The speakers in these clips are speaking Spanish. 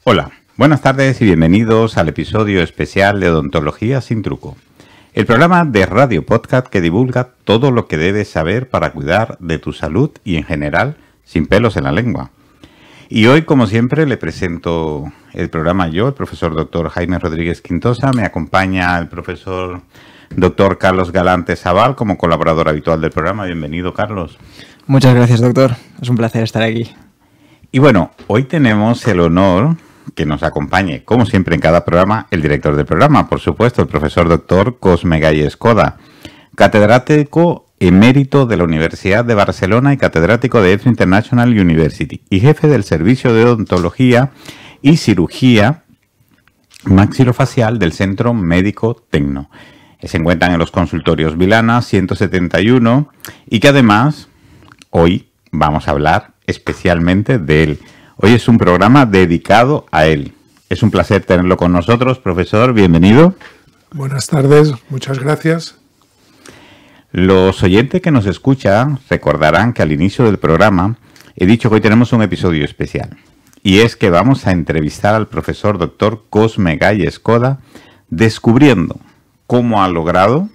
Hola, buenas tardes y bienvenidos al episodio especial de Odontología sin truco, el programa de radio podcast que divulga todo lo que debes saber para cuidar de tu salud y en general sin pelos en la lengua. Y hoy, como siempre, le presento el programa yo, el profesor Dr. Jaime Rodríguez Quintosa. Me acompaña el profesor Dr. Carlos Galante Zabal como colaborador habitual del programa. Bienvenido, Carlos. Muchas gracias, doctor. Es un placer estar aquí. Y bueno, hoy tenemos el honor que nos acompañe, como siempre en cada programa, el director del programa, por supuesto, el profesor Dr. Cosme Gay Escoda, catedrático emérito de la Universidad de Barcelona y catedrático de EFRI International University y jefe del Servicio de Odontología y Cirugía Maxilofacial del Centro Médico Tecno. Se encuentran en los consultorios Vilana 171 y que además hoy vamos a hablar especialmente de él. Hoy es un programa dedicado a él. Es un placer tenerlo con nosotros, profesor. Bienvenido. Buenas tardes, muchas gracias. Los oyentes que nos escuchan recordarán que al inicio del programa he dicho que hoy tenemos un episodio especial. Y es que vamos a entrevistar al profesor Dr. Cosme Gay Escoda, descubriendo cómo ha logrado,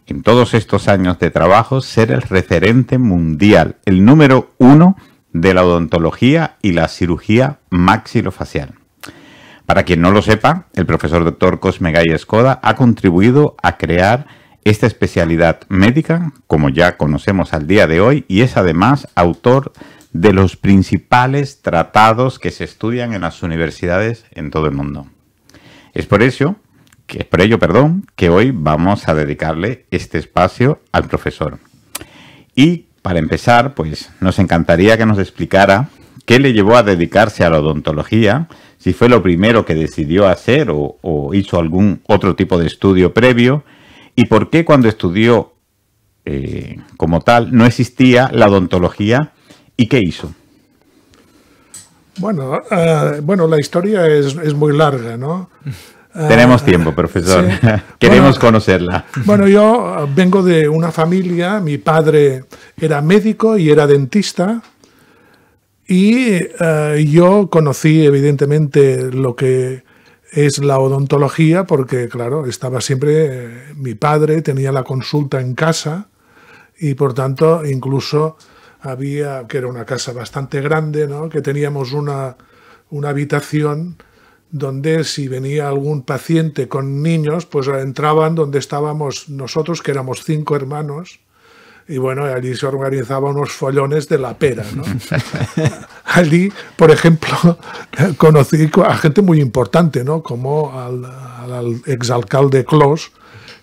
en todos estos años de trabajo, ser el referente mundial, el número 1 de la odontología y la cirugía maxilofacial. Para quien no lo sepa, el profesor Dr. Cosme Gay Escoda ha contribuido a crear esta especialidad médica, como ya conocemos al día de hoy, y es además autor de los principales tratados que se estudian en las universidades en todo el mundo. Es por ello que hoy vamos a dedicarle este espacio al profesor. Y para empezar, pues nos encantaría que nos explicara qué le llevó a dedicarse a la odontología, si fue lo primero que decidió hacer o hizo algún otro tipo de estudio previo, y por qué cuando estudió como tal no existía la odontología y qué hizo. Bueno, la historia es muy larga, ¿no? Tenemos tiempo, profesor. Sí. Queremos conocerla. Bueno, yo vengo de una familia, mi padre era médico y era dentista, y yo conocí evidentemente lo que es la odontología porque, claro, estaba siempre, mi padre tenía la consulta en casa y, por tanto, incluso había, que era una casa bastante grande, ¿no?, que teníamos una habitación donde si venía algún paciente con niños, pues entraban donde estábamos nosotros, que éramos 5 hermanos, y bueno, allí se organizaban unos follones de la pera, ¿no? Allí, por ejemplo, conocí a gente muy importante, ¿no? Como al exalcalde Clos,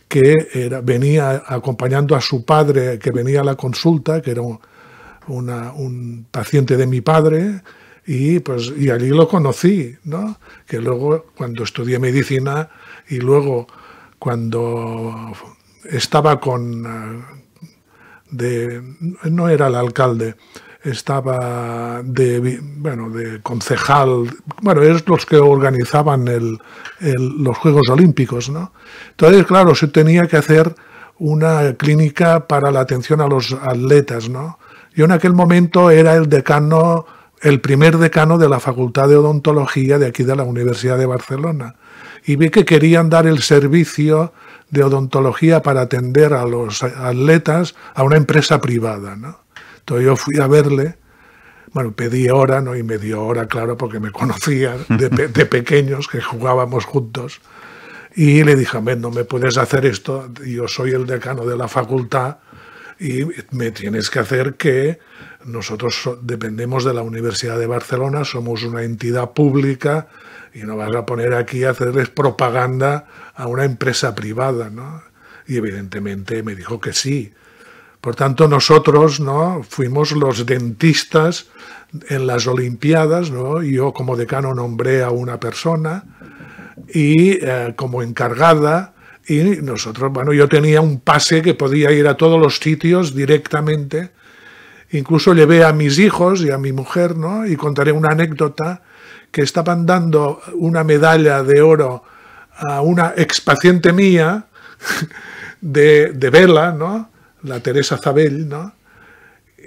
que venía acompañando a su padre, que venía a la consulta, que era un paciente de mi padre, y allí lo conocí, ¿no? Que luego, cuando estudié medicina, y luego cuando estaba no era el alcalde, estaba de concejal, es los que organizaban los Juegos Olímpicos, ¿no? Entonces, claro, se tenía que hacer una clínica para la atención a los atletas, ¿no? Yo en aquel momento era el primer decano de la Facultad de Odontología de aquí de la Universidad de Barcelona, y vi que querían dar el servicio de odontología para atender a los atletas a una empresa privada, ¿no? Entonces yo fui a verle, pedí hora, ¿no? Y me dio hora, claro, porque me conocía de pequeños, que jugábamos juntos, y le dije, no me puedes hacer esto, yo soy el decano de la facultad y me tienes que hacer que nosotros dependemos de la Universidad de Barcelona, somos una entidad pública y no vas a poner aquí a hacerles propaganda a una empresa privada, ¿no? Y evidentemente me dijo que sí. Por tanto, nosotros, ¿no?, fuimos los dentistas en las Olimpiadas, ¿no? Yo como decano nombré a una persona y como encargada, y nosotros, yo tenía un pase que podía ir a todos los sitios directamente. Incluso llevé a mis hijos y a mi mujer, ¿no? Y contaré una anécdota, que estaban dando una medalla de oro a una expaciente mía de Vela, ¿no?, la Teresa Zabell, ¿no?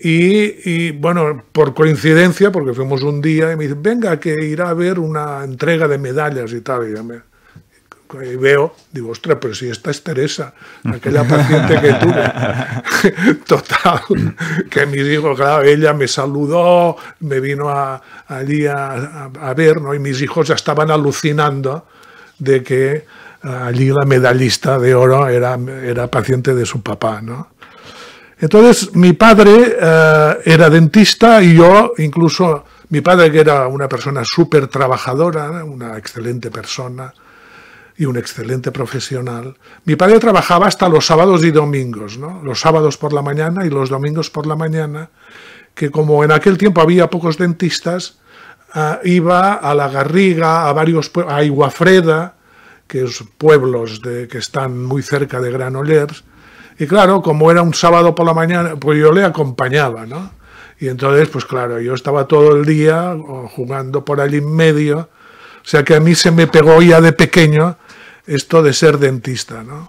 Y bueno, por coincidencia, porque fuimos un día y me dicen, venga, que irá a haber una entrega de medallas y tal. Y veo, digo, ostras, pero si esta es Teresa, aquella paciente que tuve. Total, que mis hijos, claro, ella me saludó, me vino allí a ver, ¿no? Y mis hijos ya estaban alucinando de que allí la medallista de oro era paciente de su papá, ¿no? Entonces, mi padre era dentista y yo, incluso, mi padre, que era una persona súper trabajadora, una excelente persona y un excelente profesional, mi padre trabajaba hasta los sábados y domingos, ¿no? Los sábados por la mañana y los domingos por la mañana, que como en aquel tiempo había pocos dentistas, iba a La Garriga, a Aiguafreda, que es pueblos que están muy cerca de Granollers. Y claro, como era un sábado por la mañana, pues yo le acompañaba, ¿no? Y entonces, pues claro, yo estaba todo el día jugando por allí en medio. O sea que a mí se me pegó ya de pequeño esto de ser dentista, ¿no?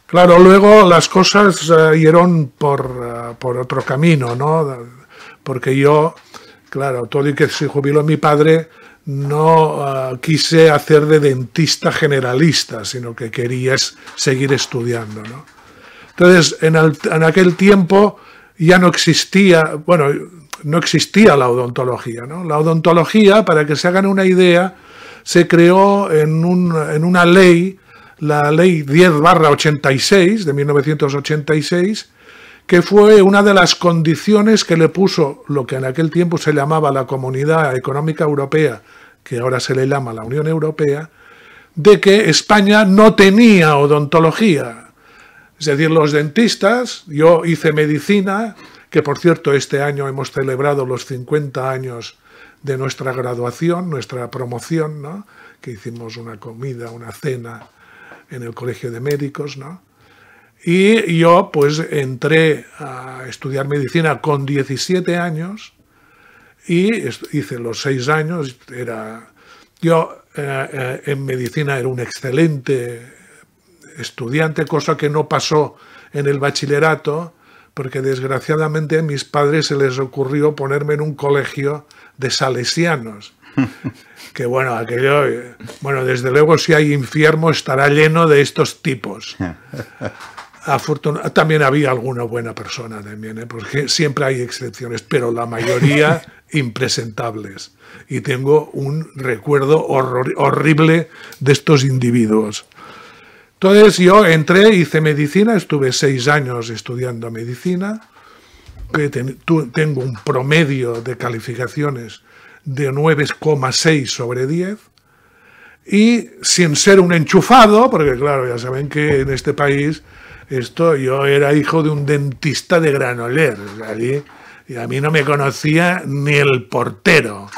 Claro, luego las cosas irán por otro camino, ¿no? Porque yo, claro, todo y que se jubiló mi padre, no quise hacer de dentista generalista, sino que quería seguir estudiando, ¿no? Entonces, en aquel tiempo ya no existía, bueno, no existía la odontología, ¿no? La odontología, para que se hagan una idea, se creó en una ley, la ley 10/86 de 1986, que fue una de las condiciones que le puso lo que en aquel tiempo se llamaba la Comunidad Económica Europea, que ahora se le llama la Unión Europea, de que España no tenía odontología. Es decir, los dentistas, yo hice medicina, que por cierto este año hemos celebrado los 50 años de nuestra graduación, nuestra promoción, ¿no? Que hicimos una comida, una cena en el Colegio de Médicos, ¿no? Y yo pues entré a estudiar medicina con 17 años y hice los 6 años. Yo en medicina era un excelente estudiante, cosa que no pasó en el bachillerato, porque desgraciadamente a mis padres se les ocurrió ponerme en un colegio de salesianos. Que bueno, aquello, bueno, desde luego si hay infierno estará lleno de estos tipos. También había alguna buena persona también, porque siempre hay excepciones, pero la mayoría impresentables. Y tengo un recuerdo horrible de estos individuos. Entonces yo entré, hice medicina, estuve 6 años estudiando medicina, tengo un promedio de calificaciones de 9,6 sobre 10, y sin ser un enchufado, porque claro, ya saben que en este país yo era hijo de un dentista de Granollers, allí, y a mí no me conocía ni el portero.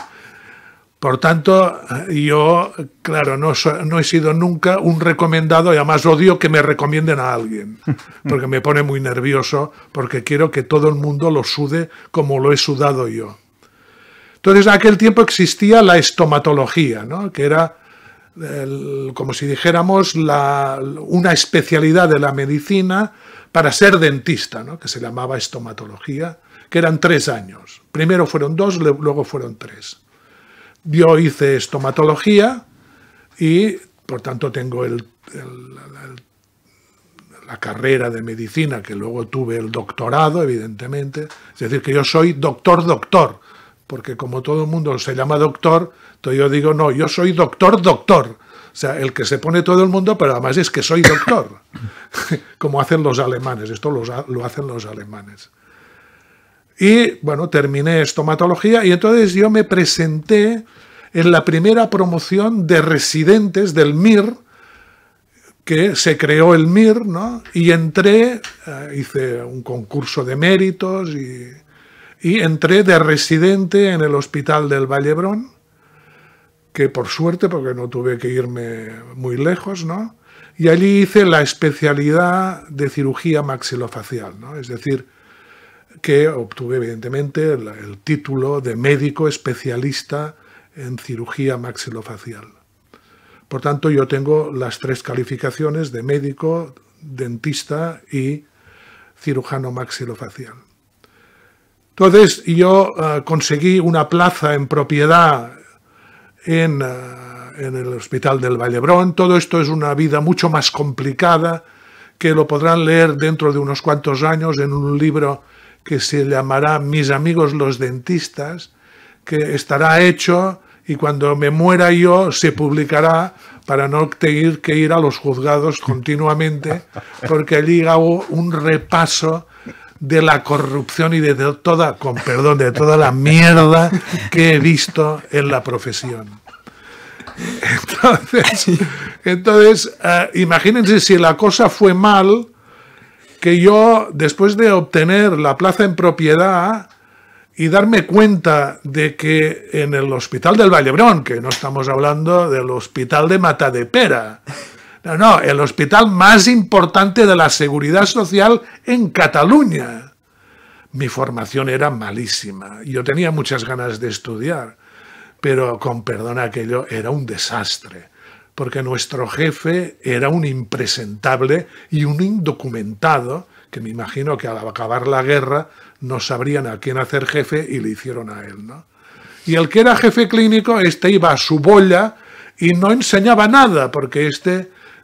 Por tanto, yo, claro, no he sido nunca un recomendado, y además odio que me recomienden a alguien, porque me pone muy nervioso, porque quiero que todo el mundo lo sude como lo he sudado yo. Entonces, en aquel tiempo existía la estomatología, ¿no? Que era, como si dijéramos, una especialidad de la medicina para ser dentista, ¿no? Que se llamaba estomatología, que eran 3 años. Primero fueron 2, luego fueron 3. Yo hice estomatología y, por tanto, tengo la carrera de medicina, que luego tuve el doctorado, evidentemente. Es decir, que yo soy doctor, porque como todo el mundo se llama doctor, entonces yo digo, no, yo soy doctor. O sea, el que se pone todo el mundo, pero además es que soy doctor, como hacen los alemanes, esto lo hacen los alemanes. Y, bueno, terminé estomatología y entonces yo me presenté en la primera promoción de residentes del MIR, que se creó el MIR, ¿no? Y entré, hice un concurso de méritos y entré de residente en el Hospital del Vallebrón, que por suerte, porque no tuve que irme muy lejos, ¿no? Y allí hice la especialidad de cirugía maxilofacial, ¿no? Es decir, que obtuve evidentemente el título de médico especialista en cirugía maxilofacial. Por tanto, yo tengo las 3 calificaciones de médico, dentista y cirujano maxilofacial. Entonces yo conseguí una plaza en propiedad en el Hospital del Vallebrón. Todo esto es una vida mucho más complicada, que lo podrán leer dentro de unos cuantos años en un libro que se llamará Mis amigos los dentistas, que estará hecho y cuando me muera yo se publicará para no tener que ir a los juzgados continuamente, porque allí hago un repaso de la corrupción y de toda, con perdón, de toda la mierda que he visto en la profesión. Entonces imagínense si la cosa fue mal, que yo, después de obtener la plaza en propiedad y darme cuenta de que en el Hospital del Vallebrón, que no estamos hablando del Hospital de Matadepera, no, el hospital más importante de la seguridad social en Cataluña, mi formación era malísima. Yo tenía muchas ganas de estudiar, pero con perdón aquello era un desastre, porque nuestro jefe era un impresentable y un indocumentado, que me imagino que al acabar la guerra no sabrían a quién hacer jefe y le hicieron a él, ¿no? Y el que era jefe clínico, iba a su bolla y no enseñaba nada, porque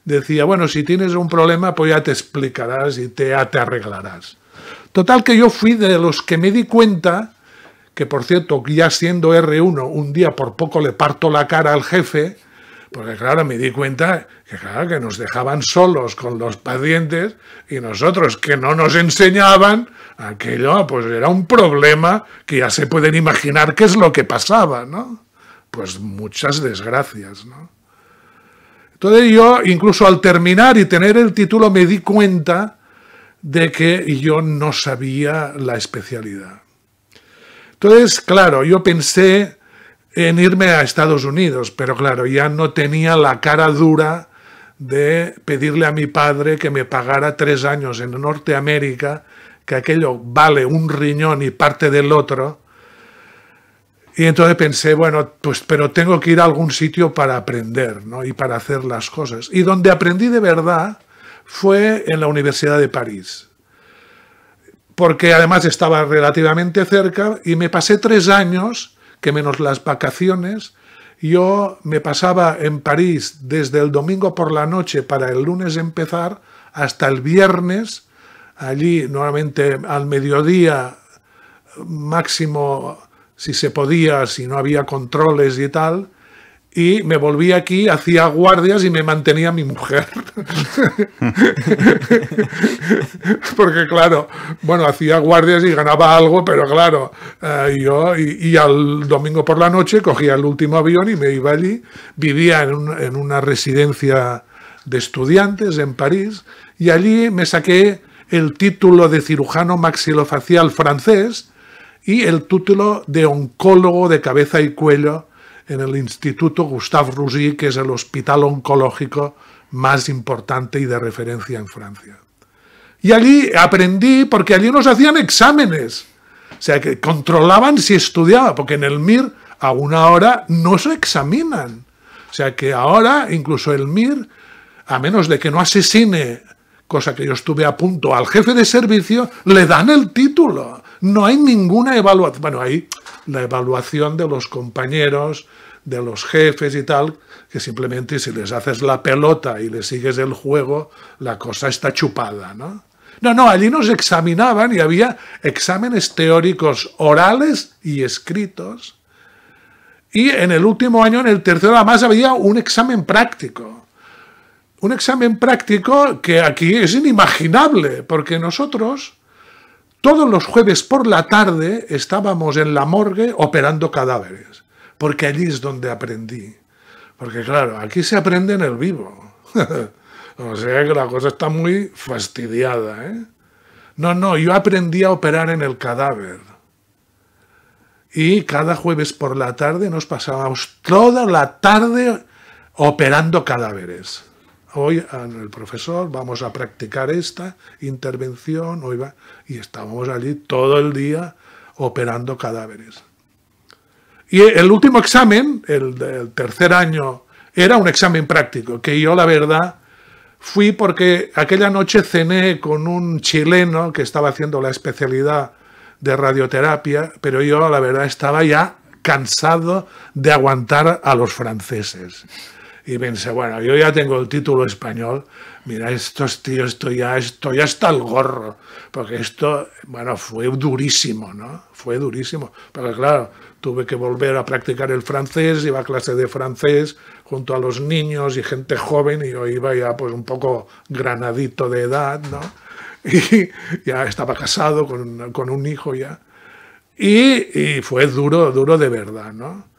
decía, bueno, si tienes un problema, pues ya te explicarás y ya te arreglarás. Total que yo fui de los que me di cuenta, que por cierto, ya siendo R1, un día por poco le parto la cara al jefe, porque claro, me di cuenta que nos dejaban solos con los pacientes y nosotros que no nos enseñaban, aquello pues era un problema que ya se pueden imaginar qué es lo que pasaba, ¿no? Pues muchas desgracias, ¿no? Entonces yo, incluso al terminar y tener el título, me di cuenta de que yo no sabía la especialidad. Entonces, claro, yo pensé en irme a Estados Unidos, pero claro, ya no tenía la cara dura de pedirle a mi padre que me pagara 3 años en Norteamérica, que aquello vale un riñón y parte del otro. Y entonces pensé, bueno, pues pero tengo que ir a algún sitio para aprender, ¿no? Y para hacer las cosas. Y donde aprendí de verdad fue en la Universidad de París, porque además estaba relativamente cerca y me pasé 3 años, que menos las vacaciones, yo me pasaba en París desde el domingo por la noche para el lunes empezar hasta el viernes, allí normalmente al mediodía máximo, si se podía, si no había controles y tal, y me volví aquí, hacía guardias y me mantenía mi mujer. Porque claro, bueno, hacía guardias y ganaba algo, pero claro, yo y al domingo por la noche cogía el último avión y me iba allí. Vivía en una residencia de estudiantes en París y allí me saqué el título de cirujano maxilofacial francés y el título de oncólogo de cabeza y cuello en el Instituto Gustave Roussy, que es el hospital oncológico más importante y de referencia en Francia. Y allí aprendí, porque allí nos hacían exámenes, o sea, que controlaban si estudiaba, porque en el MIR a una hora no se examinan. O sea, que ahora incluso el MIR, a menos de que no asesine, cosa que yo estuve a punto, al jefe de servicio, le dan el título. No hay ninguna evaluación. Bueno, hay la evaluación de los compañeros, de los jefes y tal, que simplemente si les haces la pelota y les sigues el juego, la cosa está chupada, ¿no? No, allí nos examinaban y había exámenes teóricos orales y escritos. Y en el último año, en el tercero, además había un examen práctico. Un examen práctico que aquí es inimaginable, porque nosotros todos los jueves por la tarde estábamos en la morgue operando cadáveres, porque allí es donde aprendí. Porque claro, aquí se aprende en el vivo. O sea que la cosa está muy fastidiada, ¿eh? No, yo aprendí a operar en el cadáver. Y cada jueves por la tarde nos pasábamos toda la tarde operando cadáveres. Hoy el profesor, vamos a practicar esta intervención, hoy va, y estábamos allí todo el día operando cadáveres. Y el último examen, el del tercer año, era un examen práctico, que yo la verdad fui porque aquella noche cené con un chileno que estaba haciendo la especialidad de radioterapia, pero yo la verdad estaba ya cansado de aguantar a los franceses. Y pensé, bueno, yo ya tengo el título español, mira, estos tíos, estoy hasta el gorro, porque esto, bueno, fue durísimo, ¿no? Fue durísimo, porque claro, tuve que volver a practicar el francés, iba a clase de francés junto a los niños y gente joven, y yo iba ya pues un poco granadito de edad, ¿no? Y ya estaba casado con un hijo ya, y fue duro de verdad, ¿no?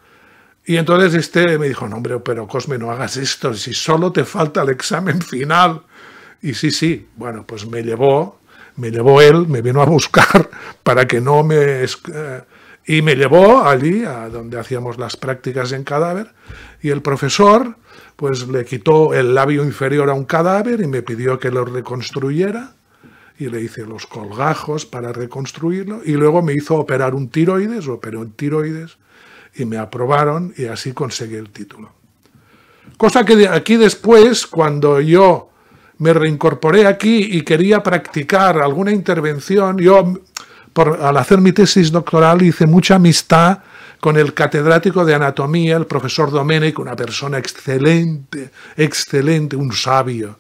Y entonces me dijo, no hombre, pero Cosme, no hagas esto, si solo te falta el examen final. Y sí, bueno, pues me llevó él, me vino a buscar para que no me... y me llevó allí, a donde hacíamos las prácticas en cadáver, y el profesor pues le quitó el labio inferior a un cadáver y me pidió que lo reconstruyera, y le hice los colgajos para reconstruirlo, y luego me hizo operar un tiroides, operó un tiroides, y me aprobaron y así conseguí el título. Cosa que aquí después, cuando yo me reincorporé aquí y quería practicar alguna intervención, yo al hacer mi tesis doctoral hice mucha amistad con el catedrático de anatomía, el profesor Domènech, una persona excelente, un sabio,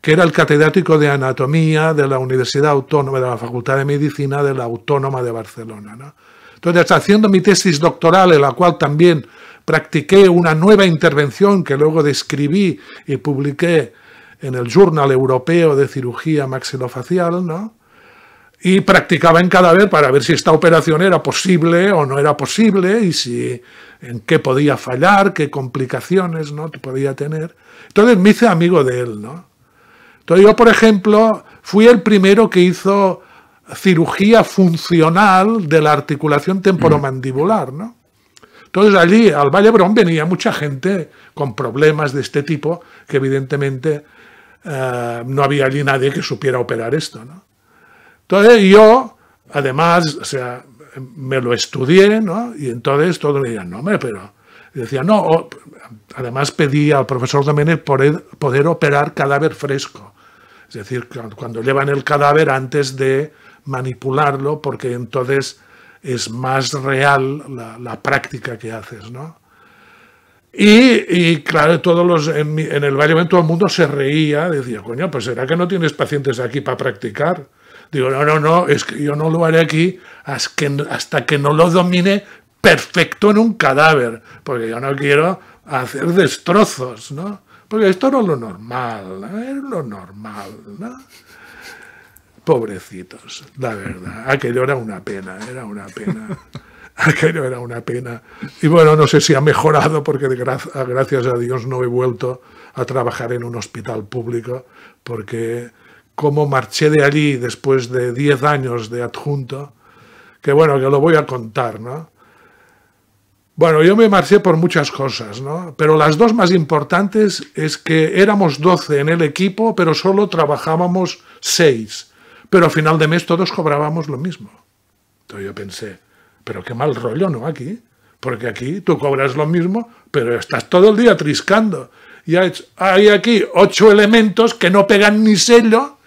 que era el catedrático de anatomía de la Universidad Autónoma, de la Facultad de Medicina de la Autónoma de Barcelona, ¿no? Entonces, haciendo mi tesis doctoral, en la cual también practiqué una nueva intervención que luego describí y publiqué en el Journal Europeo de Cirugía Maxilofacial, ¿no? Y practicaba en cadáver para ver si esta operación era posible o no era posible y en qué podía fallar, qué complicaciones, ¿no?, podía tener. Entonces me hice amigo de él, ¿no? Entonces yo, por ejemplo, fui el primero que hizo cirugía funcional de la articulación temporomandibular, ¿no? Entonces allí al Vall d'Hebron venía mucha gente con problemas de este tipo, que evidentemente no había allí nadie que supiera operar esto, ¿no? Entonces yo, además, o sea, me lo estudié, ¿no? Y entonces todos me decían, no, pero... Y decía, no, además pedí al profesor Domènech poder operar cadáver fresco. Es decir, cuando llevan el cadáver antes de manipularlo, porque entonces es más real la práctica que haces, ¿no? Y claro, en el Vall d'Hebron todo el mundo se reía, decía, coño, pues ¿será que no tienes pacientes aquí para practicar? Digo, no, es que yo no lo haré aquí hasta que no lo domine perfecto en un cadáver, porque yo no quiero hacer destrozos, ¿no? Porque esto no es lo normal, ¿no? Es lo normal, ¿no? Pobrecitos, la verdad. Aquello era una pena, Aquello era una pena. Y bueno, no sé si ha mejorado porque gracias a Dios no he vuelto a trabajar en un hospital público, porque como marché de allí después de 10 años de adjunto, que bueno, que lo voy a contar, ¿no? Bueno, yo me marché por muchas cosas, ¿no? Pero las dos más importantes es que éramos 12 en el equipo, pero solo trabajábamos 6. Pero a final de mes todos cobrábamos lo mismo. Entonces yo pensé, pero qué mal rollo, ¿no? Aquí. Porque aquí tú cobras lo mismo, pero estás todo el día triscando. Y hay aquí 8 elementos que no pegan ni sello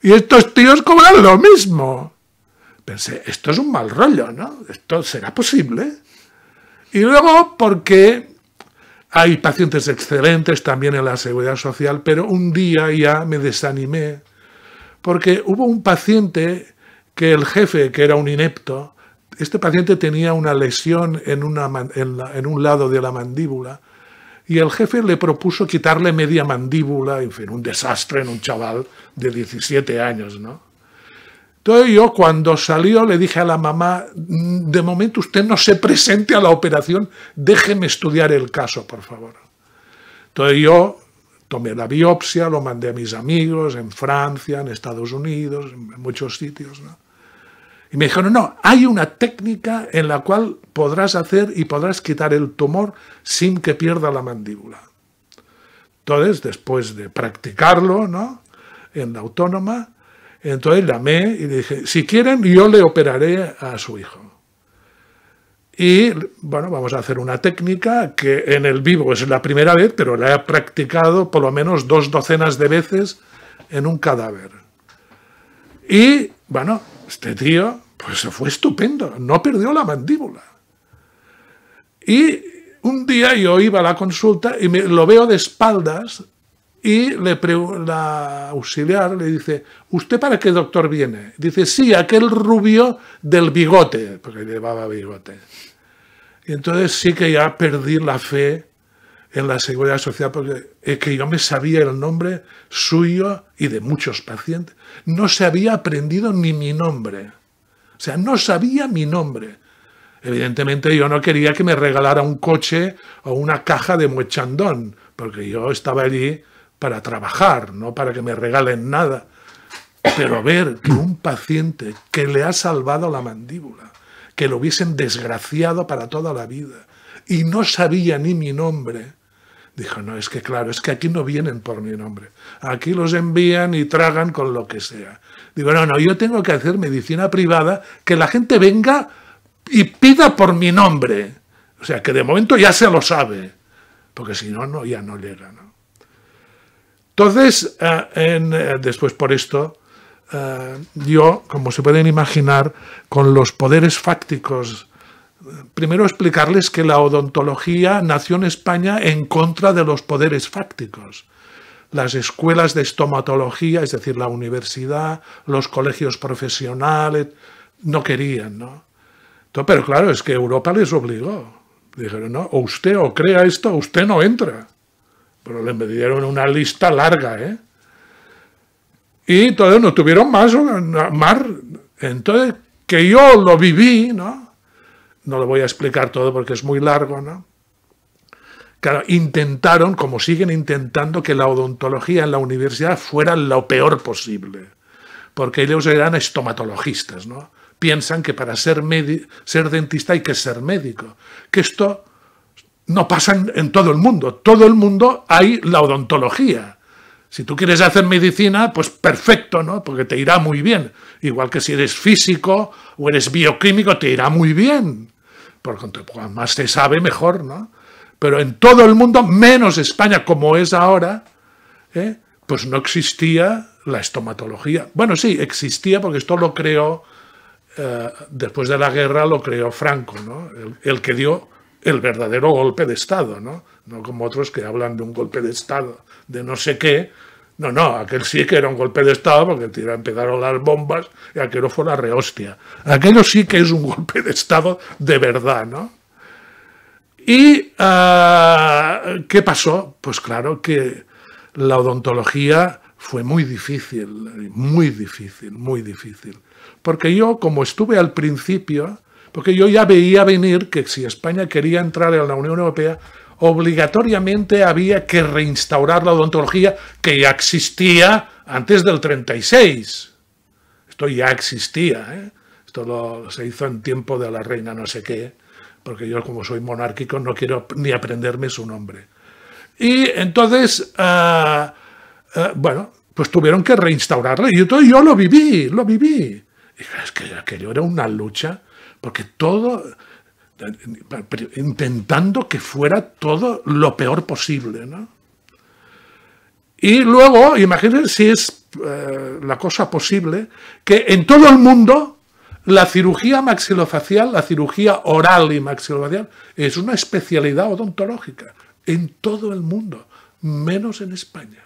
y estos tíos cobran lo mismo. Pensé, esto es un mal rollo, ¿no? ¿Esto será posible? Y luego porque hay pacientes excelentes también en la Seguridad Social, pero un día ya me desanimé porque hubo un paciente que el jefe, que era un inepto, este paciente tenía una lesión en un lado de la mandíbula y el jefe le propuso quitarle media mandíbula, en fin, un desastre en un chaval de 17 años, ¿no? Entonces yo cuando salió le dije a la mamá, de momento usted no se presente a la operación, déjeme estudiar el caso, por favor. Entonces yo tomé la biopsia, lo mandé a mis amigos en Francia, en Estados Unidos, en muchos sitios, ¿no? Y me dijeron, no, hay una técnica en la cual podrás hacer y podrás quitar el tumor sin que pierda la mandíbula. Entonces, después de practicarlo, ¿no?, en la Autónoma, entonces llamé y dije, si quieren, yo le operaré a su hijo. Y, bueno, vamos a hacer una técnica que en el vivo es la primera vez, pero la he practicado por lo menos 2 docenas de veces en un cadáver. Y, bueno, este tío, Pues se fue estupendo, no perdió la mandíbula. Y un día yo iba a la consulta y lo veo de espaldas y la auxiliar le dice, ¿usted para qué doctor viene? Dice, sí, aquel rubio del bigote, porque llevaba bigote. Y entonces sí que ya perdí la fe en la seguridad social, porque que yo me sabía el nombre suyo y de muchos pacientes. No se había aprendido ni mi nombre. O sea, no sabía mi nombre. Evidentemente yo no quería que me regalara un coche o una caja de Moechandon, porque yo estaba allí para trabajar, no para que me regalen nada. Pero ver que un paciente que le ha salvado la mandíbula, que lo hubiesen desgraciado para toda la vida, y no sabía ni mi nombre, dijo, no, es que claro, es que aquí no vienen por mi nombre. Aquí los envían y tragan con lo que sea. Digo, no, yo tengo que hacer medicina privada, que la gente venga y pida por mi nombre. O sea, que de momento ya se lo sabe, porque si no, ya no llega, ¿no? Entonces, después por esto, yo, como se pueden imaginar, con los poderes fácticos, primero explicarles que la odontología nació en España en contra de los poderes fácticos. Las escuelas de estomatología, es decir, la universidad, los colegios profesionales, no querían, ¿no? Entonces, pero claro, es que Europa les obligó. Dijeron, no, o usted o crea esto, o usted no entra. Pero le dieron una lista larga, ¿eh? Y entonces no tuvieron más. Entonces, que yo lo viví, ¿no? No lo voy a explicar todo porque es muy largo, ¿no? Claro, intentaron, como siguen intentando, que la odontología en la universidad fuera lo peor posible. Porque ellos eran estomatologistas, ¿no? Piensan que para ser dentista hay que ser médico. Que esto no pasa en todo el mundo. Todo el mundo hay la odontología. Si tú quieres hacer medicina, pues perfecto, ¿no? Porque te irá muy bien. Igual que si eres físico o eres bioquímico, te irá muy bien. Porque cuanto más se sabe, mejor, ¿no? Pero en todo el mundo, menos España, como es ahora, pues no existía la estomatología. Bueno, sí, existía porque esto lo creó, después de la guerra lo creó Franco, ¿no? El que dio el verdadero golpe de Estado, ¿no? No como otros que hablan de un golpe de Estado, de no sé qué. No, aquel sí que era un golpe de Estado porque empezaron las bombas y aquello fue la rehostia. Aquello sí que es un golpe de Estado de verdad, ¿no? ¿Y qué pasó? Pues claro que la odontología fue muy difícil, muy difícil, muy difícil. Porque yo, como estuve al principio, porque yo ya veía venir que si España quería entrar en la Unión Europea, obligatoriamente había que reinstaurar la odontología que ya existía antes del 36. Esto ya existía, ¿eh? Esto se hizo en tiempo de la reina no sé qué, porque yo como soy monárquico no quiero ni aprenderme su nombre. Y entonces, bueno, pues tuvieron que reinstaurarla. Y entonces yo lo viví. Y es que aquello era una lucha, porque todo, intentando que fuera todo lo peor posible, ¿no? Y luego, imagínense si es la cosa posible, que en todo el mundo la cirugía maxilofacial, la cirugía oral y maxilofacial, es una especialidad odontológica en todo el mundo, menos en España.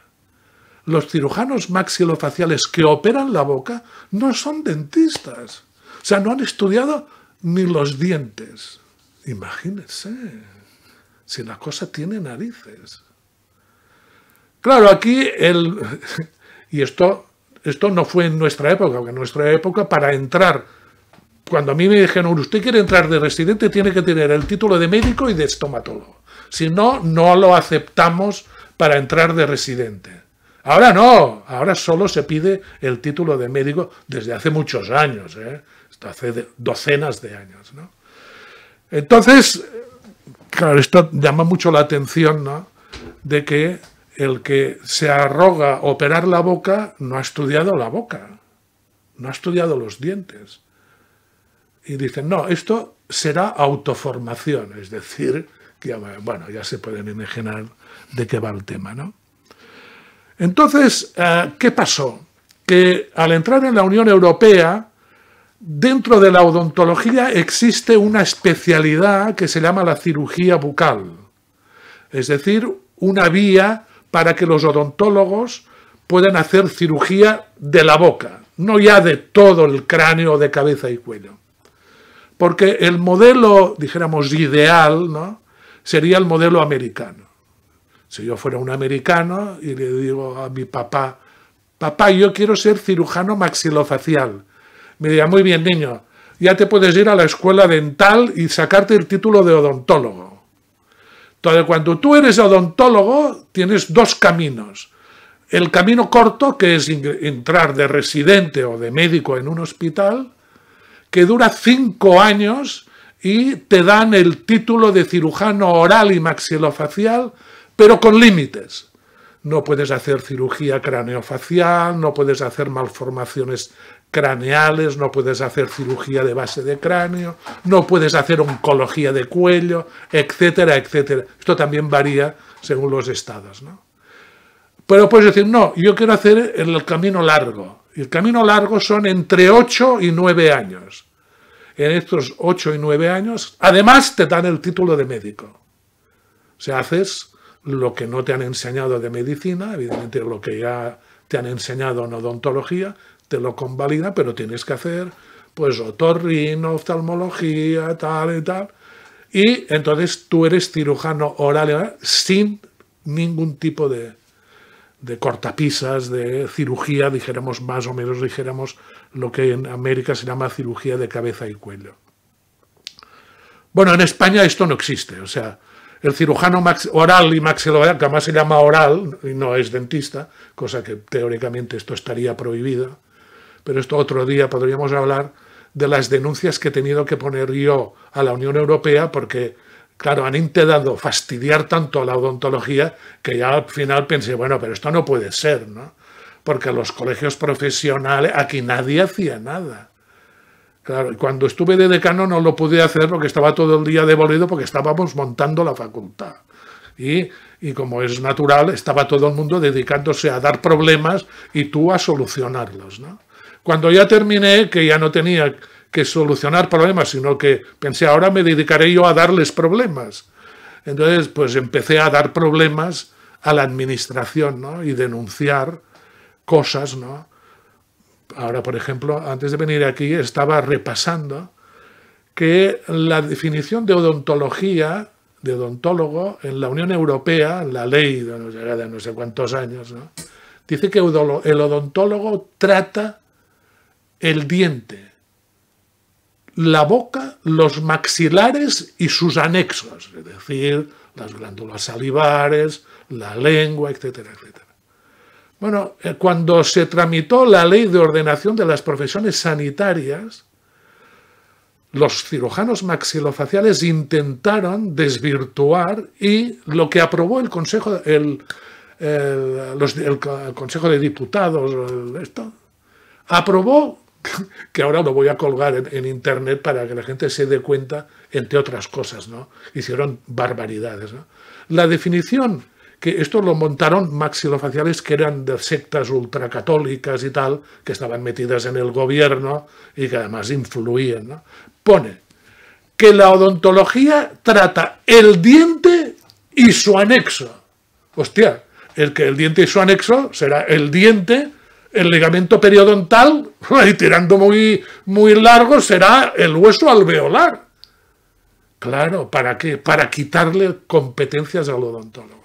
Los cirujanos maxilofaciales que operan la boca no son dentistas. O sea, no han estudiado ni los dientes. Imagínense, si la cosa tiene narices. Claro, aquí y esto no fue en nuestra época, porque en nuestra época para entrar, cuando a mí me dijeron, usted quiere entrar de residente, tiene que tener el título de médico y de estomatólogo. Si no, no lo aceptamos para entrar de residente. Ahora no, ahora solo se pide el título de médico desde hace muchos años, hasta hace docenas de años, ¿no? Entonces, claro, esto llama mucho la atención, ¿no? De que el que se arroga operar la boca no ha estudiado la boca, no ha estudiado los dientes. Y dicen, no, esto será autoformación, es decir, que bueno, ya se pueden imaginar de qué va el tema, ¿no? Entonces, ¿qué pasó? Que al entrar en la Unión Europea, dentro de la odontología existe una especialidad que se llama la cirugía bucal. Es decir, una vía para que los odontólogos puedan hacer cirugía de la boca, no ya de todo el cráneo, de cabeza y cuello. Porque el modelo, dijéramos, ideal, ¿no?, sería el modelo americano. Si yo fuera un americano y le digo a mi papá, papá, yo quiero ser cirujano maxilofacial, me diría, muy bien, niño, ya te puedes ir a la escuela dental y sacarte el título de odontólogo. Entonces, cuando tú eres odontólogo, tienes dos caminos. El camino corto, que es entrar de residente o de médico en un hospital, que dura 5 años y te dan el título de cirujano oral y maxilofacial, pero con límites. No puedes hacer cirugía craneofacial, no puedes hacer malformaciones craneales, no puedes hacer cirugía de base de cráneo, no puedes hacer oncología de cuello, etcétera, etcétera. Esto también varía según los estados, ¿no? Pero puedes decir, no, yo quiero hacer el camino largo. Y el camino largo son entre 8 y 9 años. En estos 8 y 9 años, además te dan el título de médico. O sea, haces lo que no te han enseñado de medicina, evidentemente lo que ya te han enseñado en odontología, te lo convalida, pero tienes que hacer pues otorrino, oftalmología, tal y tal. Y entonces tú eres cirujano oral sin ningún tipo de cortapisas, de cirugía, dijéramos más o menos, dijéramos lo que en América se llama cirugía de cabeza y cuello. Bueno, en España esto no existe, o sea, el cirujano oral y maxilofacial, que además se llama oral y no es dentista, cosa que teóricamente esto estaría prohibido, pero esto otro día podríamos hablar de las denuncias que he tenido que poner yo a la Unión Europea porque, claro, han intentado fastidiar tanto a la odontología que ya al final pensé, bueno, pero esto no puede ser, ¿no? Porque los colegios profesionales, aquí nadie hacía nada. Claro, y cuando estuve de decano no lo pude hacer porque estaba todo el día demolido porque estábamos montando la facultad. Y como es natural, estaba todo el mundo dedicándose a dar problemas y tú a solucionarlos, ¿no? Cuando ya terminé, que ya no tenía que solucionar problemas, sino que pensé, ahora me dedicaré yo a darles problemas. Entonces, pues empecé a dar problemas a la administración, ¿no? Y denunciar cosas, ¿no? Ahora, por ejemplo, antes de venir aquí estaba repasando que la definición de odontología, de odontólogo, en la Unión Europea, en la ley de no sé cuántos años, ¿no?, dice que el odontólogo trata el diente, la boca, los maxilares y sus anexos, es decir, las glándulas salivares, la lengua, etcétera, etcétera. Bueno, cuando se tramitó la ley de ordenación de las profesiones sanitarias, los cirujanos maxilofaciales intentaron desvirtuar y lo que aprobó el Consejo, el Consejo de Diputados, aprobó, que ahora lo voy a colgar en internet para que la gente se dé cuenta, entre otras cosas, ¿no? Hicieron barbaridades, ¿no? La definición, que esto lo montaron maxilofaciales que eran de sectas ultracatólicas y tal, que estaban metidas en el gobierno y que además influían, ¿no? Pone que la odontología trata el diente y su anexo. Hostia, el diente y su anexo será el diente, el ligamento periodontal, y tirando muy, muy largo será el hueso alveolar. Claro, ¿para qué? Para quitarle competencias al odontólogo.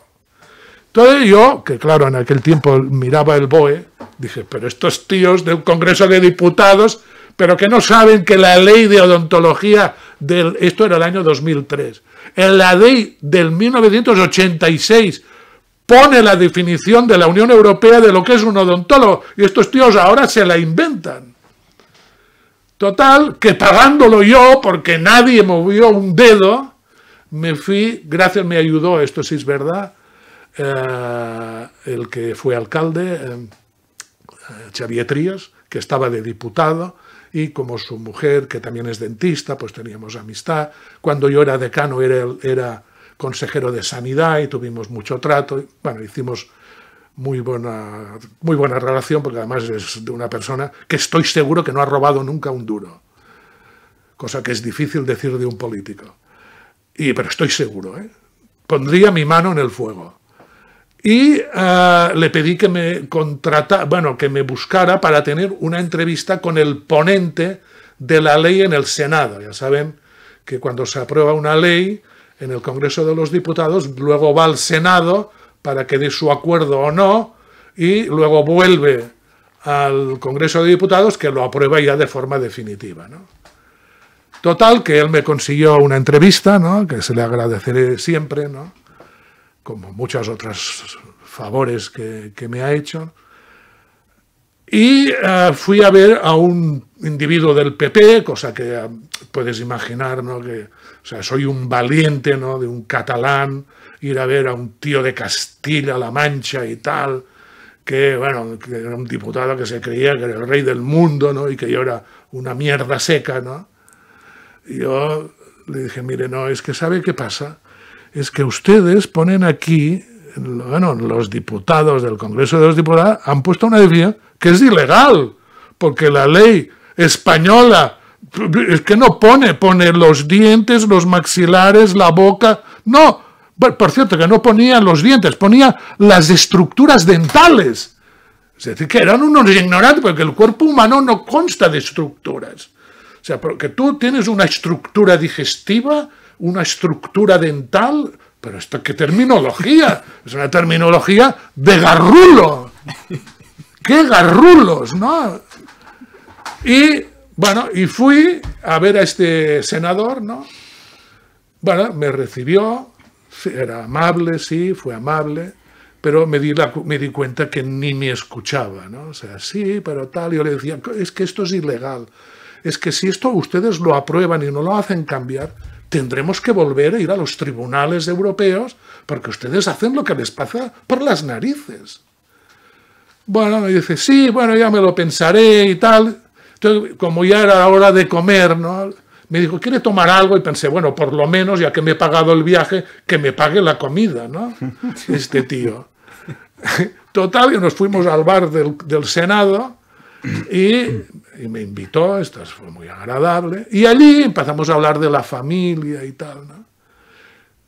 Entonces yo, que claro, en aquel tiempo miraba el BOE, dije, pero estos tíos del Congreso de Diputados, pero que no saben que la ley de odontología, esto era el año 2003, en la ley del 1986 pone la definición de la Unión Europea de lo que es un odontólogo, y estos tíos ahora se la inventan. Total, que pagándolo yo, porque nadie movió un dedo, me fui, gracias, me ayudó, esto sí es verdad, el que fue alcalde, Xavier Trías, que estaba de diputado, y como su mujer, que también es dentista, pues teníamos amistad. Cuando yo era decano era consejero de Sanidad y tuvimos mucho trato. Bueno, hicimos muy buena relación, porque además es de una persona que estoy seguro que no ha robado nunca un duro, cosa que es difícil decir de un político. Pero estoy seguro, pondría mi mano en el fuego. Y le pedí que me que me buscara para tener una entrevista con el ponente de la ley en el Senado. Ya saben que cuando se aprueba una ley en el Congreso de los Diputados, luego va al Senado para que dé su acuerdo o no, y luego vuelve al Congreso de Diputados, que lo aprueba ya de forma definitiva, ¿no? Total, que él me consiguió una entrevista, ¿no? Que se le agradeceré siempre, ¿no? Como muchos otros favores que me ha hecho. Y fui a ver a un individuo del PP, cosa que puedes imaginar, ¿no? Que, o sea, soy un valiente, ¿no? De un catalán, ir a ver a un tío de Castilla-La Mancha y tal, que, bueno, que era un diputado que se creía que era el rey del mundo, ¿no? Y que yo era una mierda seca, ¿no? Y yo le dije, mire, no, es que ¿sabe qué pasa? Es que ustedes ponen aquí, bueno, los diputados del Congreso de los Diputados han puesto una definición que es ilegal, porque la ley española es que no pone los dientes, los maxilares, la boca, no, por cierto que no ponía los dientes, ponía las estructuras dentales, es decir, que eran unos ignorantes, porque el cuerpo humano no consta de estructuras, o sea, porque tú tienes una estructura digestiva, una estructura dental, pero esto qué terminología, es una terminología de garrulo, qué garrulos, ¿no? Y bueno, y fui a ver a este senador, ¿no? Bueno, me recibió, era amable, sí, fue amable, pero me di cuenta que ni me escuchaba, ¿no? O sea, sí, pero tal, yo le decía, es que esto es ilegal, es que si esto ustedes lo aprueban y no lo hacen cambiar, tendremos que volver a ir a los tribunales europeos porque ustedes hacen lo que les pasa por las narices. Bueno, me dice, sí, bueno, ya me lo pensaré y tal. Entonces, como ya era hora de comer, ¿no? Me dijo, ¿quiere tomar algo? Y pensé, bueno, por lo menos, ya que me he pagado el viaje, que me pague la comida, ¿no? Este tío. Total, y nos fuimos al bar del Senado y me invitó, esto fue muy agradable, y allí empezamos a hablar de la familia y tal, ¿no?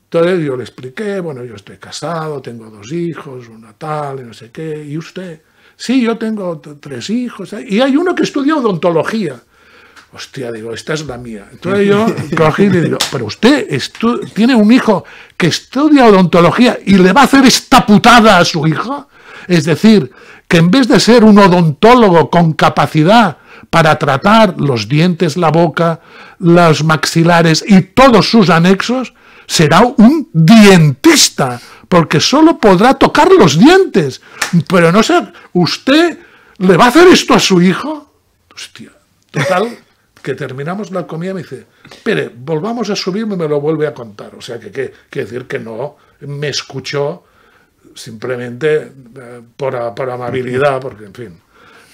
Entonces yo le expliqué, bueno, yo estoy casado, tengo 2 hijos, una tal, y no sé qué, ¿y usted? Sí, yo tengo 3 hijos, y hay uno que estudia odontología. Hostia, digo, esta es la mía. Entonces yo cogí y le digo, pero usted tiene un hijo que estudia odontología y le va a hacer esta putada a su hijo. Es decir, que en vez de ser un odontólogo con capacidad para tratar los dientes, la boca, los maxilares y todos sus anexos, será un dientista, porque solo podrá tocar los dientes. Pero no sé, ¿usted le va a hacer esto a su hijo? Hostia, total, que terminamos la comida y me dice, espere, volvamos a subirme y me lo vuelve a contar. O sea, que quiere decir que no me escuchó simplemente por amabilidad, porque, en fin,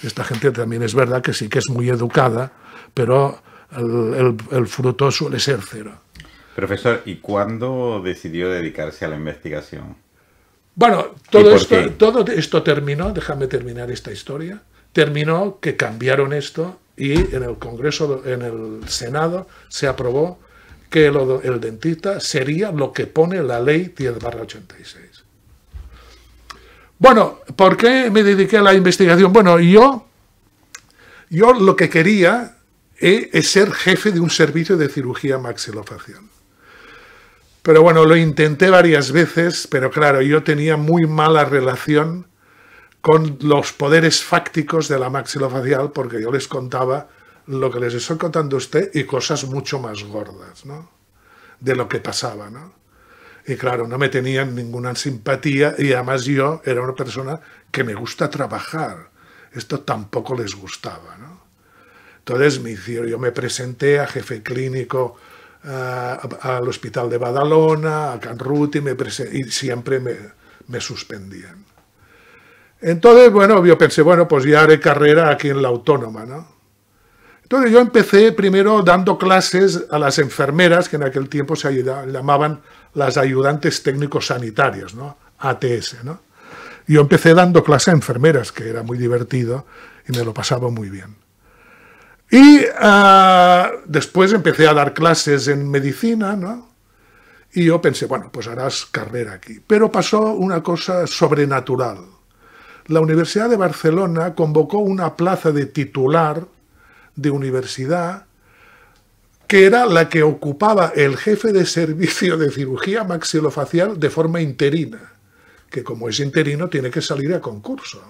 esta gente también es verdad que sí que es muy educada, pero el fruto suele ser cero. Profesor, ¿y cuándo decidió dedicarse a la investigación? Bueno, todo esto terminó, déjame terminar esta historia, terminó que cambiaron esto y en el Congreso, en el Senado, se aprobó que el dentista sería lo que pone la ley 10/86. Bueno, ¿por qué me dediqué a la investigación? Bueno, yo lo que quería es ser jefe de un servicio de cirugía maxilofacial. Pero bueno, lo intenté varias veces, pero claro, yo tenía muy mala relación con los poderes fácticos de la maxilofacial, porque yo les contaba lo que les estoy contando a usted y cosas mucho más gordas, ¿no? De lo que pasaba, ¿no? Y claro, no me tenían ninguna simpatía y además yo era una persona que me gusta trabajar. Esto tampoco les gustaba, ¿no? Entonces yo me presenté a jefe clínico al Hospital de Badalona, a Can Ruti, y siempre me suspendían. Entonces, bueno, yo pensé, bueno, pues ya haré carrera aquí en la Autónoma, ¿no? Entonces yo empecé primero dando clases a las enfermeras, que en aquel tiempo se llamaban las ayudantes técnicos sanitarios, ¿no? ATS, ¿no? Yo empecé dando clase a enfermeras, que era muy divertido y me lo pasaba muy bien. Y después empecé a dar clases en medicina, ¿no? Y yo pensé, bueno, pues harás carrera aquí. Pero pasó una cosa sobrenatural. La Universidad de Barcelona convocó una plaza de titular de universidad que era la que ocupaba el jefe de servicio de cirugía maxilofacial de forma interina, que como es interino tiene que salir a concurso.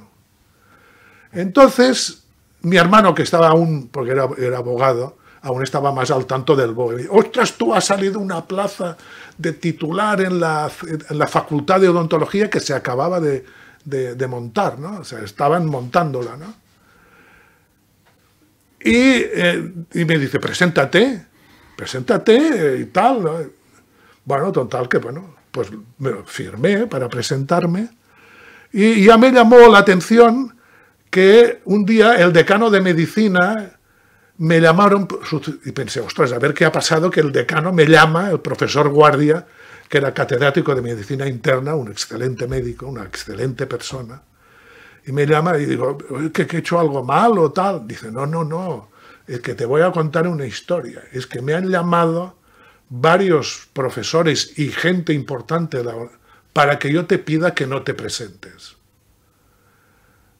Entonces, mi hermano, que estaba aún, porque era abogado, aún estaba más al tanto del BOE. ¡Ostras, tú has salido una plaza de titular en la Facultad de Odontología que se acababa de montar, ¿no? O sea, estaban montándola, ¿no? Y me dice, preséntate y tal, ¿no? Bueno, total, que bueno, pues me firmé para presentarme y ya me llamó la atención que un día el decano de medicina me llamaron y pensé, ostras, a ver qué ha pasado, que el decano me llama, el profesor Guardia, que era catedrático de medicina interna, un excelente médico, una excelente persona, y me llama y digo, ¿que he hecho algo mal o tal? Dice, no, es que te voy a contar una historia, es que me han llamado varios profesores y gente importante para que yo te pida que no te presentes.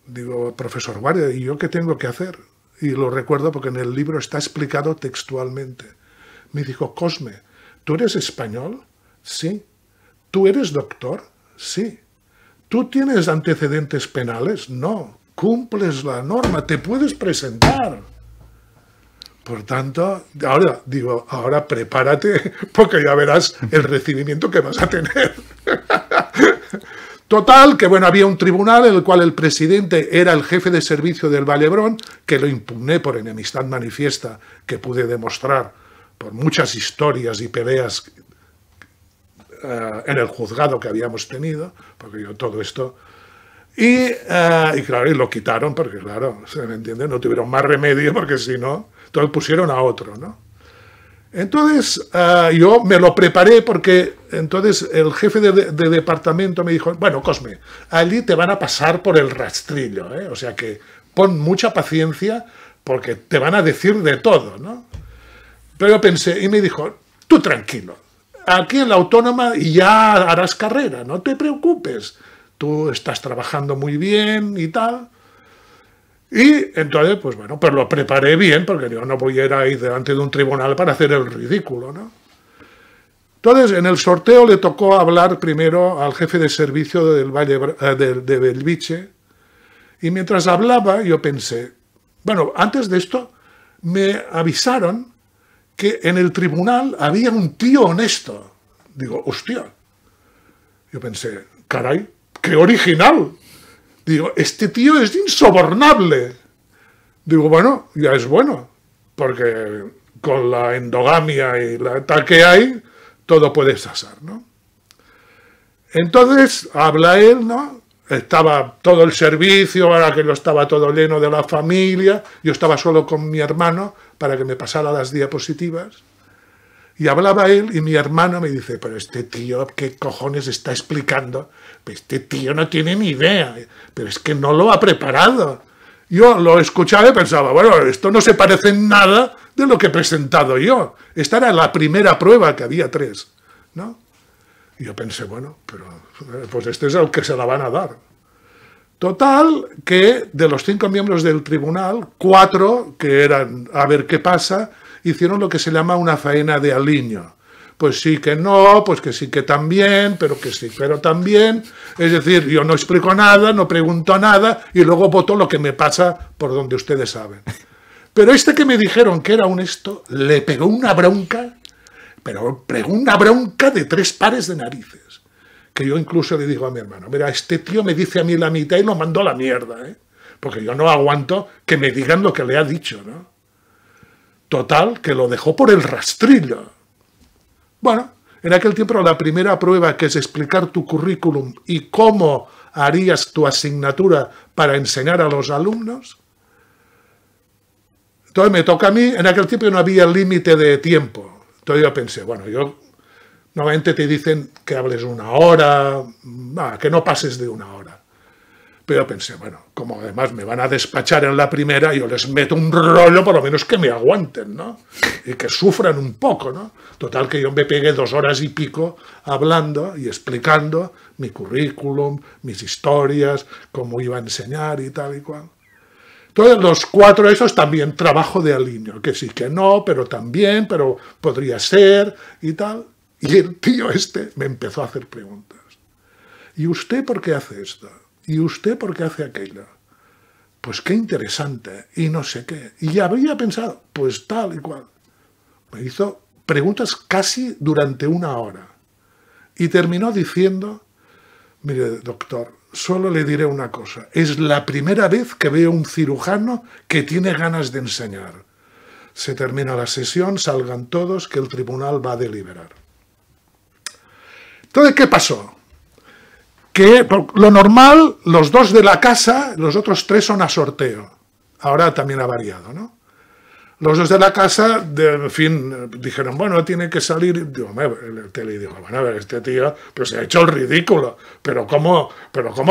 Digo, profesor Guardia, ¿y yo qué tengo que hacer? Y lo recuerdo porque en el libro está explicado textualmente. Me dijo, Cosme, ¿tú eres español? Sí. ¿Tú eres doctor? Sí. ¿Tú tienes antecedentes penales? No. Cumples la norma, te puedes presentar. Por tanto, ahora prepárate porque ya verás el recibimiento que vas a tener. Total, que bueno, había un tribunal en el cual el presidente era el jefe de servicio del Vallebrón, que lo impugné por enemistad manifiesta, que pude demostrar por muchas historias y peleas en el juzgado que habíamos tenido, porque yo todo esto... Y claro, y lo quitaron, porque claro, ¿se me entiende? No tuvieron más remedio, porque si no, entonces pusieron a otro, ¿no? Entonces, yo me lo preparé porque entonces el jefe de departamento me dijo, bueno, Cosme, allí te van a pasar por el rastrillo, ¿eh? O sea que pon mucha paciencia porque te van a decir de todo, ¿no? Pero yo pensé, y me dijo, tú tranquilo, aquí en la Autónoma ya harás carrera, no te preocupes, tú estás trabajando muy bien y tal. Y entonces, pues bueno, pues lo preparé bien, porque yo no voy a ir ahí delante de un tribunal para hacer el ridículo, ¿no? Entonces, en el sorteo le tocó hablar primero al jefe de servicio del Valle de Belviche, y mientras hablaba yo pensé, bueno, antes de esto me avisaron que en el tribunal había un tío honesto. Digo, hostia. Yo pensé, caray, qué original. Digo, este tío es insobornable. Digo, bueno, ya es bueno, porque con la endogamia y la tal que hay, todo puede pasar, ¿no? Entonces, habla él, ¿no? Estaba todo el servicio, ahora que lo estaba todo lleno de la familia, yo estaba solo con mi hermano para que me pasara las diapositivas, y hablaba él y mi hermano me dice, pero este tío, ¿qué cojones está explicando? Este tío no tiene ni idea, pero es que no lo ha preparado. Yo lo escuchaba y pensaba, bueno, esto no se parece en nada de lo que he presentado yo. Esta era la primera prueba, que había 3, ¿no? Y yo pensé, bueno, pero pues este es el que se la van a dar. Total, que de los 5 miembros del tribunal, 4, que eran a ver qué pasa, hicieron lo que se llama una faena de aliño. Pues sí que no, pues que sí que también, pero que sí, pero también. Es decir, yo no explico nada, no pregunto nada y luego voto lo que me pasa por donde ustedes saben. Pero este que me dijeron que era honesto, le pegó una bronca, pero pegó una bronca de 3 pares de narices. Que yo incluso le digo a mi hermano, mira, este tío me dice a mí la mitad y lo mandó a la mierda, ¿eh? Porque yo no aguanto que me digan lo que le ha dicho, ¿no? Total, que lo dejó por el rastrillo. Bueno, en aquel tiempo la primera prueba, que es explicar tu currículum y cómo harías tu asignatura para enseñar a los alumnos. Entonces me toca a mí, en aquel tiempo no había límite de tiempo. Entonces yo pensé, bueno, normalmente te dicen que hables 1 hora, que no pases de 1 hora. Pero pensé, bueno, como además me van a despachar en la primera, yo les meto un rollo, por lo menos que me aguanten, ¿no? Y que sufran un poco, ¿no? Total, que yo me pegué 2 horas y pico hablando y explicando mi currículum, mis historias, cómo iba a enseñar y tal y cual. Entonces, los 4 esos también trabajo de alineo, que sí, que no, pero también, pero podría ser y tal. Y el tío este me empezó a hacer preguntas. ¿Y usted por qué hace esto? ¿Y usted por qué hace aquello? Pues qué interesante, y no sé qué. Y ya había pensado, pues tal y cual. Me hizo preguntas casi durante 1 hora. Y terminó diciendo, mire, doctor, solo le diré una cosa. Es la primera vez que veo un cirujano que tiene ganas de enseñar. Se termina la sesión, salgan todos, que el tribunal va a deliberar. Entonces, ¿qué pasó? Que lo normal, los 2 de la casa, los otros 3 son a sorteo. Ahora también ha variado, ¿no? Los 2 de la casa, en fin, dijeron, bueno, tiene que salir. Digo, el tele dijo, bueno, a ver, este tío pues se ha hecho el ridículo, pero ¿cómo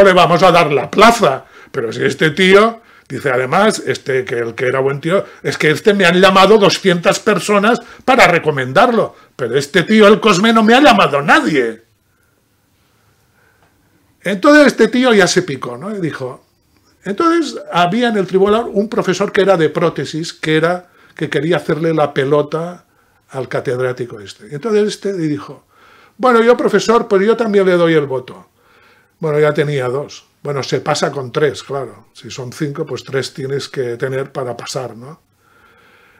le vamos a dar la plaza? Pero si este tío, dice además, que el que era buen tío, es que me han llamado 200 personas para recomendarlo, pero este tío, el Cosme, no me ha llamado nadie. Entonces este tío ya se picó, ¿no? Y dijo, entonces había en el tribunal un profesor que era de prótesis, que quería hacerle la pelota al catedrático este. Y entonces este le dijo, bueno, yo profesor, pues yo también le doy el voto. Bueno, ya tenía 2. Bueno, se pasa con 3, claro. Si son 5, pues 3 tienes que tener para pasar, ¿no?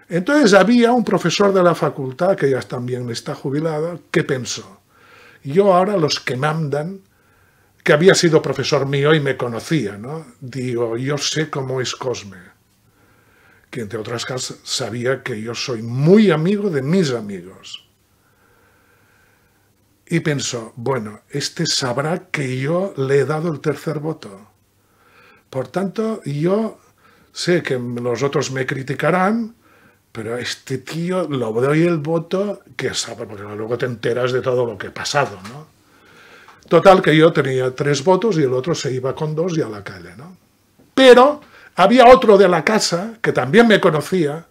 Entonces había un profesor de la facultad, que ya también está jubilado, que pensó, yo ahora los que mandan, que había sido profesor mío y me conocía, ¿no? Digo, yo sé cómo es Cosme, que entre otras cosas sabía que yo soy muy amigo de mis amigos. Y pensó, bueno, este sabrá que yo le he dado el tercer voto. Por tanto, yo sé que los otros me criticarán, pero a este tío lo doy el voto que sabe, porque luego te enteras de todo lo que ha pasado, ¿no? Total, que yo tenía 3 votos y el otro se iba con 2 y a la calle, ¿no? Pero había otro de la casa que también me conocía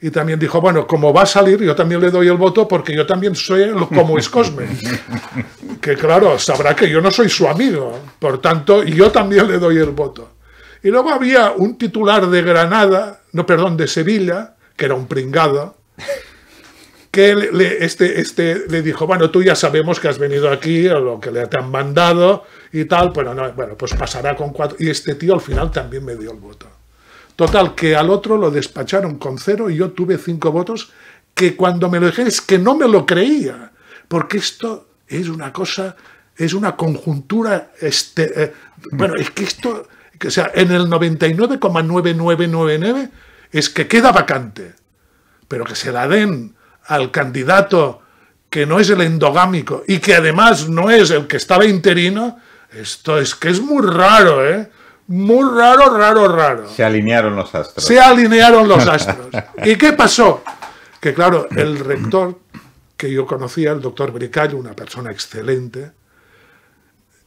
y también dijo, bueno, como va a salir, yo también le doy el voto porque yo también soy como es Cosme. Que claro, sabrá que yo no soy su amigo, por tanto, yo también le doy el voto. Y luego había un titular de Granada, no, perdón, de Sevilla, que era un pringado, que le dijo, bueno, tú ya sabemos que has venido aquí, o lo que te han mandado y tal, pero no, bueno, pues pasará con 4. Y este tío al final también me dio el voto. Total, que al otro lo despacharon con 0 y yo tuve 5 votos, que cuando me lo dije es que no me lo creía, porque esto es una cosa, es una conjuntura, bueno, es que esto, o sea, en el 99,9999 es que queda vacante, pero que se la den al candidato que no es el endogámico y que además no es el que estaba interino, esto es que es muy raro, ¿eh? Muy raro, raro. Se alinearon los astros. Se alinearon los astros. ¿Y qué pasó? Que claro, el rector que yo conocía, el doctor Bricallo, una persona excelente,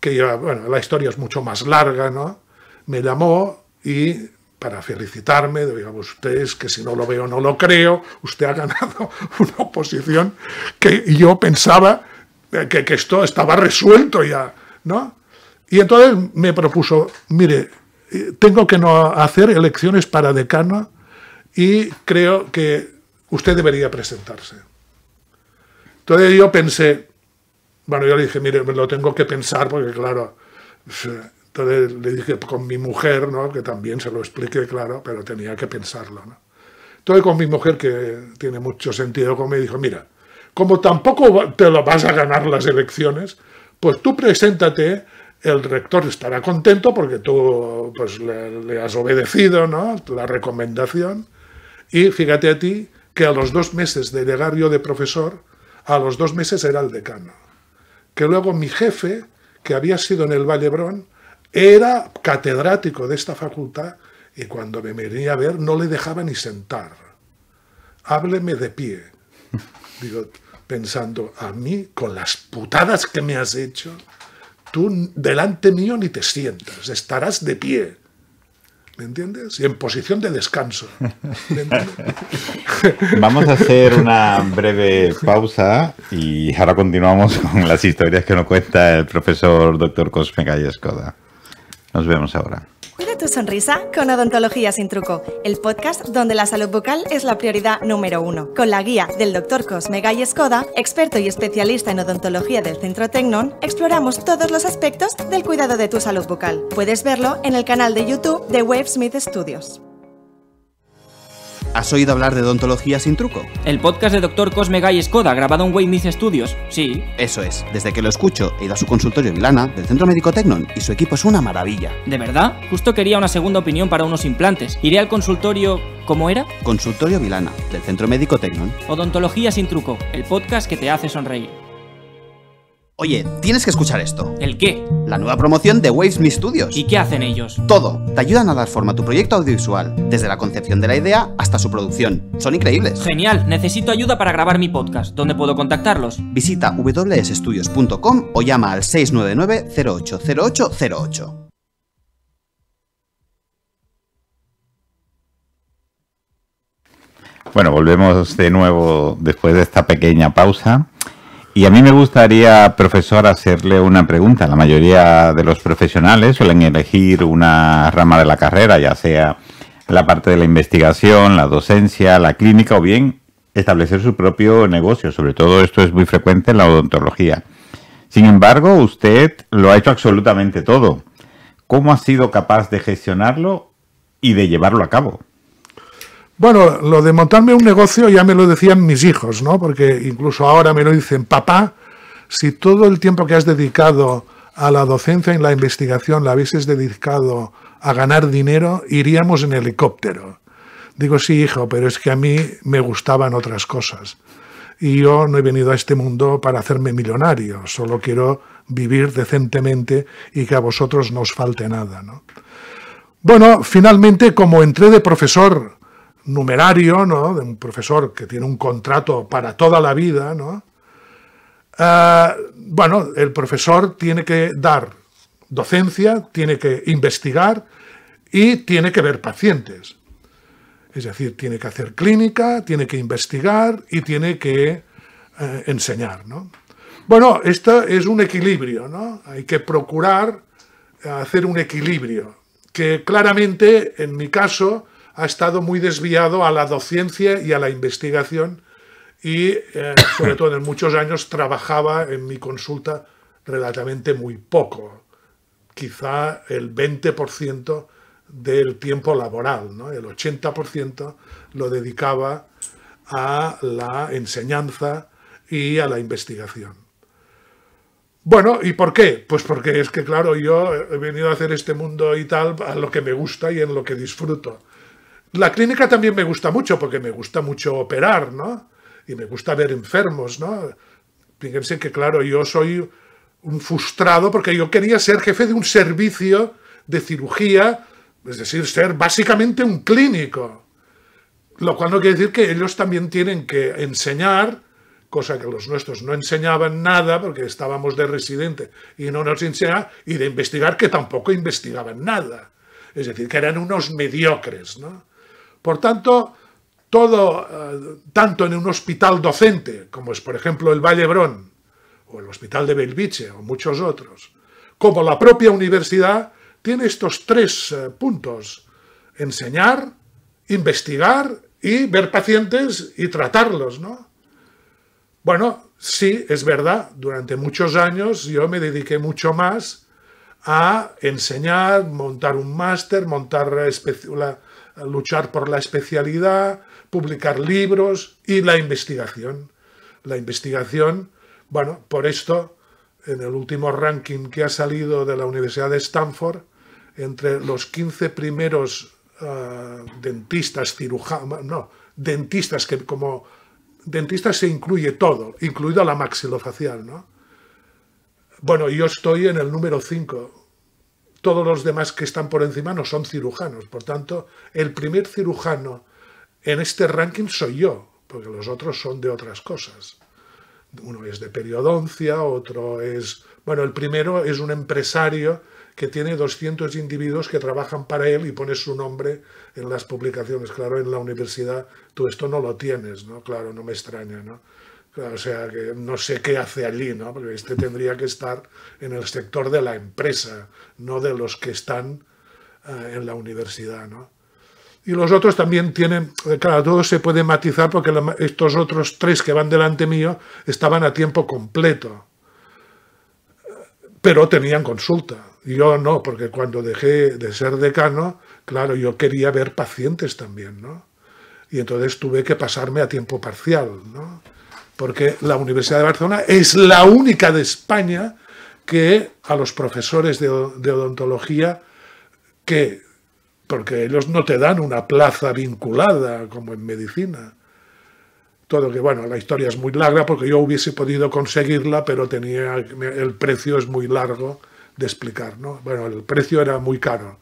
que ya, bueno, la historia es mucho más larga, ¿no? Me llamó y para felicitarme, digamos, usted es que si no lo veo no lo creo, usted ha ganado una oposición que yo pensaba que esto estaba resuelto ya, ¿no? Y entonces me propuso, mire, tengo que no hacer elecciones para decano y creo que usted debería presentarse. Entonces yo pensé, bueno, yo le dije, mire, me lo tengo que pensar porque claro, entonces le dije con mi mujer, ¿no? Que también se lo expliqué, claro, pero tenía que pensarlo, ¿no? Entonces con mi mujer, que tiene mucho sentido, como me dijo, mira, como tampoco te lo vas a ganar las elecciones, pues tú preséntate, el rector estará contento porque tú pues, le has obedecido, ¿no? La recomendación, y fíjate a ti que a los 2 meses de llegar yo de profesor, a los 2 meses era el decano. Que luego mi jefe, que había sido en el Vallebrón, era catedrático de esta facultad y cuando me venía a ver no le dejaba ni sentar. Hábleme de pie. Digo, pensando, a mí, con las putadas que me has hecho, tú delante mío ni te sientas, estarás de pie. ¿Me entiendes? Y en posición de descanso. ¿Me entiendes? Vamos a hacer una breve pausa y ahora continuamos con las historias que nos cuenta el profesor Dr. Cosme Galles-Coda. Nos vemos ahora. Cuida tu sonrisa con Odontología Sin Truco, el podcast donde la salud bucal es la prioridad número 1. Con la guía del Dr. Cosme Galles-Coda, experto y especialista en odontología del Centro Tecnon, exploramos todos los aspectos del cuidado de tu salud bucal. Puedes verlo en el canal de YouTube de Wavesmith Studios. ¿Has oído hablar de Odontología Sin Truco? El podcast de Dr. Cosme Galles-Coda, grabado en Wavesmith Studios. Sí. Eso es. Desde que lo escucho, he ido a su consultorio en Vilana, del Centro Médico Tecnon, y su equipo es una maravilla. ¿De verdad? Justo quería una segunda opinión para unos implantes. Iré al consultorio... ¿Cómo era? Consultorio Vilana, del Centro Médico Tecnon. Odontología Sin Truco, el podcast que te hace sonreír. Oye, tienes que escuchar esto. ¿El qué? La nueva promoción de Wavesmith Studios. ¿Y qué hacen ellos? Todo. Te ayudan a dar forma a tu proyecto audiovisual, desde la concepción de la idea hasta su producción. Son increíbles. Genial, necesito ayuda para grabar mi podcast. ¿Dónde puedo contactarlos? Visita wsstudios.com o llama al 699 080808. Bueno, volvemos de nuevo después de esta pequeña pausa. Y a mí me gustaría, profesor, hacerle una pregunta. La mayoría de los profesionales suelen elegir una rama de la carrera, ya sea la parte de la investigación, la docencia, la clínica o bien establecer su propio negocio. Sobre todo esto es muy frecuente en la odontología. Sin embargo, usted lo ha hecho absolutamente todo. ¿Cómo ha sido capaz de gestionarlo y de llevarlo a cabo? Bueno, lo de montarme un negocio ya me lo decían mis hijos, ¿no? Porque incluso ahora me lo dicen, papá, si todo el tiempo que has dedicado a la docencia y la investigación la hubieses dedicado a ganar dinero, iríamos en helicóptero. Digo, sí, hijo, pero es que a mí me gustaban otras cosas. Y yo no he venido a este mundo para hacerme millonario, solo quiero vivir decentemente y que a vosotros no os falte nada, ¿no? Bueno, finalmente, como entré de profesor numerario, ¿no? De un profesor que tiene un contrato para toda la vida, ¿no? Bueno, el profesor tiene que dar docencia, tiene que investigar y tiene que ver pacientes. Es decir, tiene que hacer clínica, tiene que investigar y tiene que enseñar, ¿no? Bueno, esto es un equilibrio, ¿no? Hay que procurar hacer un equilibrio, que claramente, en mi caso, ha estado muy desviado a la docencia y a la investigación y, sobre todo en muchos años, trabajaba en mi consulta relativamente muy poco, quizá el 20% del tiempo laboral, ¿no? El 80% lo dedicaba a la enseñanza y a la investigación. Bueno, ¿y por qué? Pues porque es que, claro, yo he venido a hacer este mundo y tal a lo que me gusta y en lo que disfruto. La clínica también me gusta mucho, porque me gusta mucho operar, ¿no? Y me gusta ver enfermos, ¿no? Fíjense que, claro, yo soy un frustrado porque yo quería ser jefe de un servicio de cirugía, es decir, ser básicamente un clínico. Lo cual no quiere decir que ellos también tienen que enseñar, cosa que los nuestros no enseñaban nada, porque estábamos de residente y no nos enseñaban, y de investigar, que tampoco investigaban nada. Es decir, que eran unos mediocres, ¿no? Por tanto, todo, tanto en un hospital docente, como es por ejemplo el Vall d'Hebron, o el Hospital de Bellvitge, o muchos otros, como la propia universidad, tiene estos tres puntos: enseñar, investigar y ver pacientes y tratarlos, ¿no? Bueno, sí, es verdad, durante muchos años yo me dediqué mucho más a enseñar, montar un máster, luchar por la especialidad, publicar libros y la investigación. La investigación, bueno, por esto, en el último ranking que ha salido de la Universidad de Stanford, entre los 15 primeros dentistas, cirujanos, no, dentistas, que como dentistas se incluye todo, incluido la maxilofacial, ¿no? Bueno, yo estoy en el número 5. Todos los demás que están por encima no son cirujanos. Por tanto, el primer cirujano en este ranking soy yo, porque los otros son de otras cosas. Uno es de periodoncia, otro es... Bueno, el primero es un empresario que tiene 200 individuos que trabajan para él y pone su nombre en las publicaciones. Claro, en la universidad tú esto no lo tienes, ¿no? Claro, no me extraña, ¿no? Claro, o sea, que no sé qué hace allí, ¿no? Porque este tendría que estar en el sector de la empresa, no de los que están en la universidad, ¿no? Y los otros también tienen, claro, todo se puede matizar porque estos otros 3 que van delante mío estaban a tiempo completo, pero tenían consulta. Yo no, porque cuando dejé de ser decano, claro, yo quería ver pacientes también, ¿no? Y entonces tuve que pasarme a tiempo parcial, ¿no? Porque la Universidad de Barcelona es la única de España que a los profesores de odontología porque ellos no te dan una plaza vinculada como en medicina. Todo que, bueno, la historia es muy larga porque yo hubiese podido conseguirla, pero el precio es muy largo de explicar, ¿no? Bueno, el precio era muy caro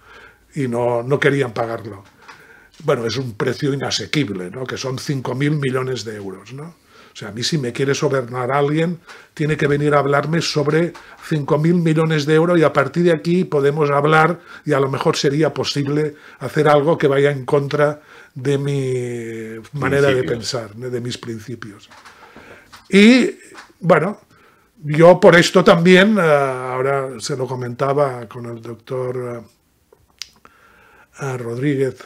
y no querían pagarlo. Bueno, es un precio inasequible, ¿no? Que son 5.000 millones de euros, ¿no? O sea, a mí si me quiere sobornar a alguien, tiene que venir a hablarme sobre 5.000 millones de euros y a partir de aquí podemos hablar y a lo mejor sería posible hacer algo que vaya en contra de mi manera de pensar, de mis principios. Y, bueno, yo por esto también, ahora se lo comentaba con el doctor Rodríguez,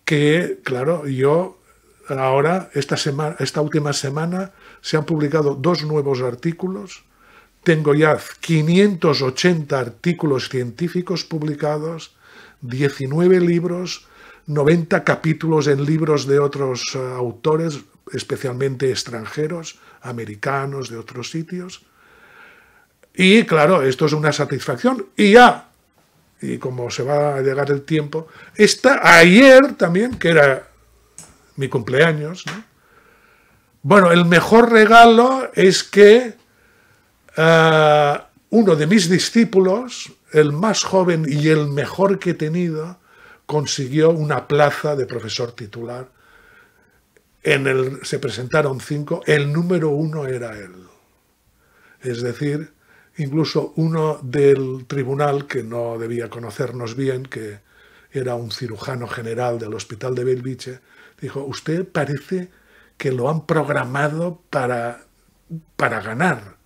que, claro, yo... Ahora, esta última semana, se han publicado 2 nuevos artículos. Tengo ya 580 artículos científicos publicados, 19 libros, 90 capítulos en libros de otros autores, especialmente extranjeros, americanos, de otros sitios. Y, claro, esto es una satisfacción. Y ya, y como se va a llegar el tiempo, ayer también, que era... mi cumpleaños, ¿no? Bueno, el mejor regalo es que uno de mis discípulos, el más joven y el mejor que he tenido, consiguió una plaza de profesor titular. Se presentaron 5, el número 1 era él. Es decir, incluso uno del tribunal, que no debía conocernos bien, que era un cirujano general del Hospital de Bellvitge, dijo, usted parece que lo han programado para ganar.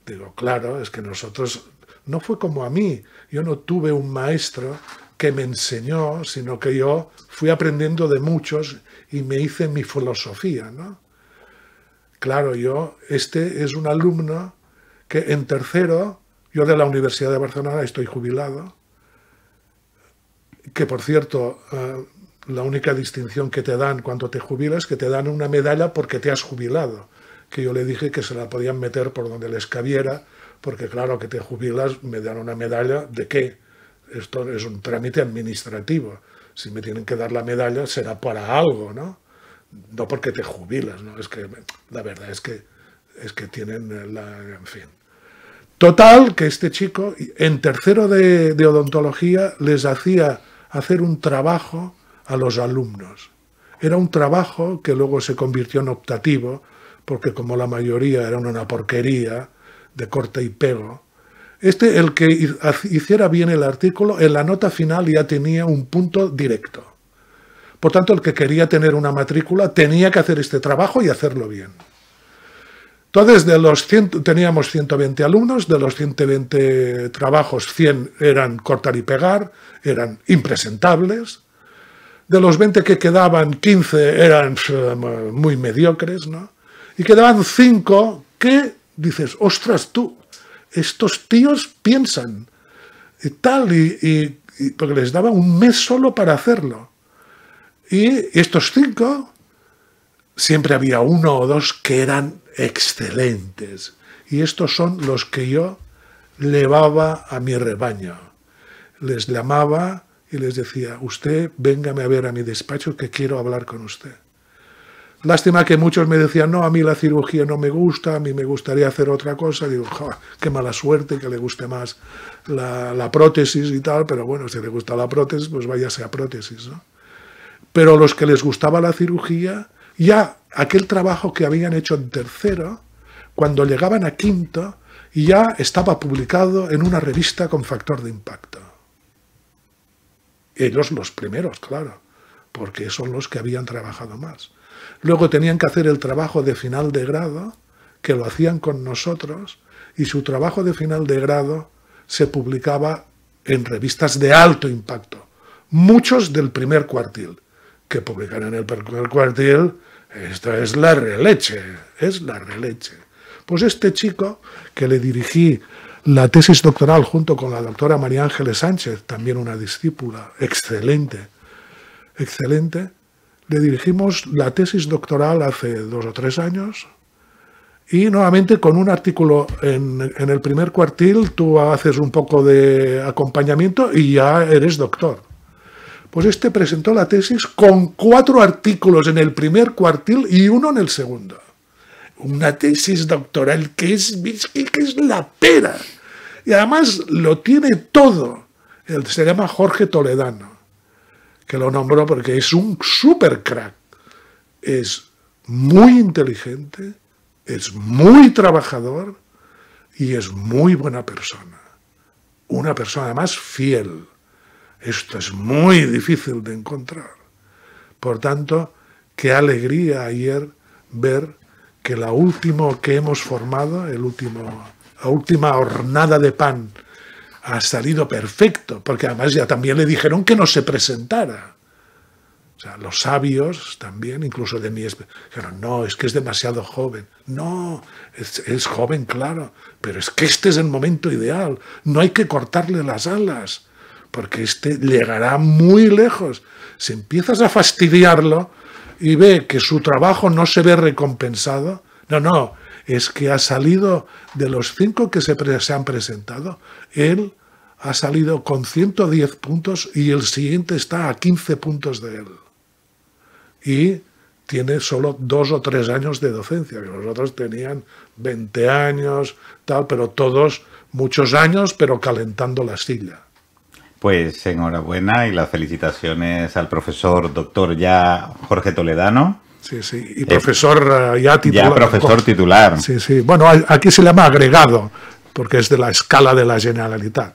Digo, claro, es que nosotros, no fue como a mí, yo no tuve un maestro que me enseñó, sino que yo fui aprendiendo de muchos y me hice mi filosofía, ¿no? Claro, este es un alumno que en tercero, yo de la Universidad de Barcelona estoy jubilado, que por cierto... la única distinción que te dan cuando te jubilas es que te dan una medalla porque te has jubilado, que yo le dije que se la podían meter por donde les cabiera, porque claro, que te jubilas, me dan una medalla, ¿de qué? Esto es un trámite administrativo. Si me tienen que dar la medalla será para algo, ¿no? No porque te jubilas, ¿no? Es que la verdad es que tienen en fin. Total, que este chico, en tercero de odontología, les hacía hacer un trabajo a los alumnos. Era un trabajo que luego se convirtió en optativo, porque como la mayoría era una porquería de corte y pego, el que hiciera bien el artículo, en la nota final ya tenía un punto directo. Por tanto, el que quería tener una matrícula tenía que hacer este trabajo y hacerlo bien. Entonces, teníamos 120 alumnos, de los 120 trabajos, 100 eran cortar y pegar, eran impresentables. De los 20 que quedaban, 15 eran muy mediocres, ¿no? Y quedaban 5 que dices, ostras tú, estos tíos piensan y tal, porque les daba un mes solo para hacerlo. Y estos 5, siempre había 1 o 2 que eran excelentes. Y estos son los que yo llevaba a mi rebaño. Les llamaba y les decía, usted, véngame a ver a mi despacho que quiero hablar con usted. Lástima que muchos me decían, no, a mí la cirugía no me gusta, a mí me gustaría hacer otra cosa. Digo, qué mala suerte que le guste más la prótesis y tal, pero bueno, si le gusta la prótesis, pues váyase a prótesis, ¿no? Pero los que les gustaba la cirugía, ya aquel trabajo que habían hecho en tercero, cuando llegaban a quinto y ya estaba publicado en una revista con factor de impacto. Ellos los primeros, claro, porque son los que habían trabajado más. Luego tenían que hacer el trabajo de final de grado, que lo hacían con nosotros, y su trabajo de final de grado se publicaba en revistas de alto impacto. Muchos del primer cuartil, que publican en el primer cuartil, esto es la releche, es la releche. Pues este chico, que le dirigí la tesis doctoral junto con la doctora María Ángeles Sánchez, también una discípula excelente, excelente, le dirigimos la tesis doctoral hace 2 o 3 años y nuevamente con un artículo en el primer cuartil tú haces un poco de acompañamiento y ya eres doctor. Pues este presentó la tesis con 4 artículos en el primer cuartil y 1 en el segundo. Una tesis doctoral que es la pera. Y además lo tiene todo. Se llama Jorge Toledano, que lo nombró porque es un súper crack. Es muy inteligente, es muy trabajador y es muy buena persona. Una persona además fiel. Esto es muy difícil de encontrar. Por tanto, qué alegría ayer ver que la última que hemos formado, la última hornada de pan, ha salido perfecto, porque además ya también le dijeron que no se presentara. O sea, los sabios también, incluso de mí, dijeron, no, es que es demasiado joven. No, es joven, claro, pero es que este es el momento ideal. No hay que cortarle las alas, porque este llegará muy lejos. Si empiezas a fastidiarlo y ve que su trabajo no se ve recompensado, no, es que ha salido de los 5 que se han presentado, él ha salido con 110 puntos y el siguiente está a 15 puntos de él. Y tiene solo 2 o 3 años de docencia, que los otros tenían 20 años, tal, pero todos muchos años, pero calentando la silla. Pues enhorabuena y las felicitaciones al profesor doctor ya Jorge Toledano. Sí, y profesor ya titular. Ya profesor titular. Sí, bueno, aquí se llama agregado, porque es de la escala de la Generalitat.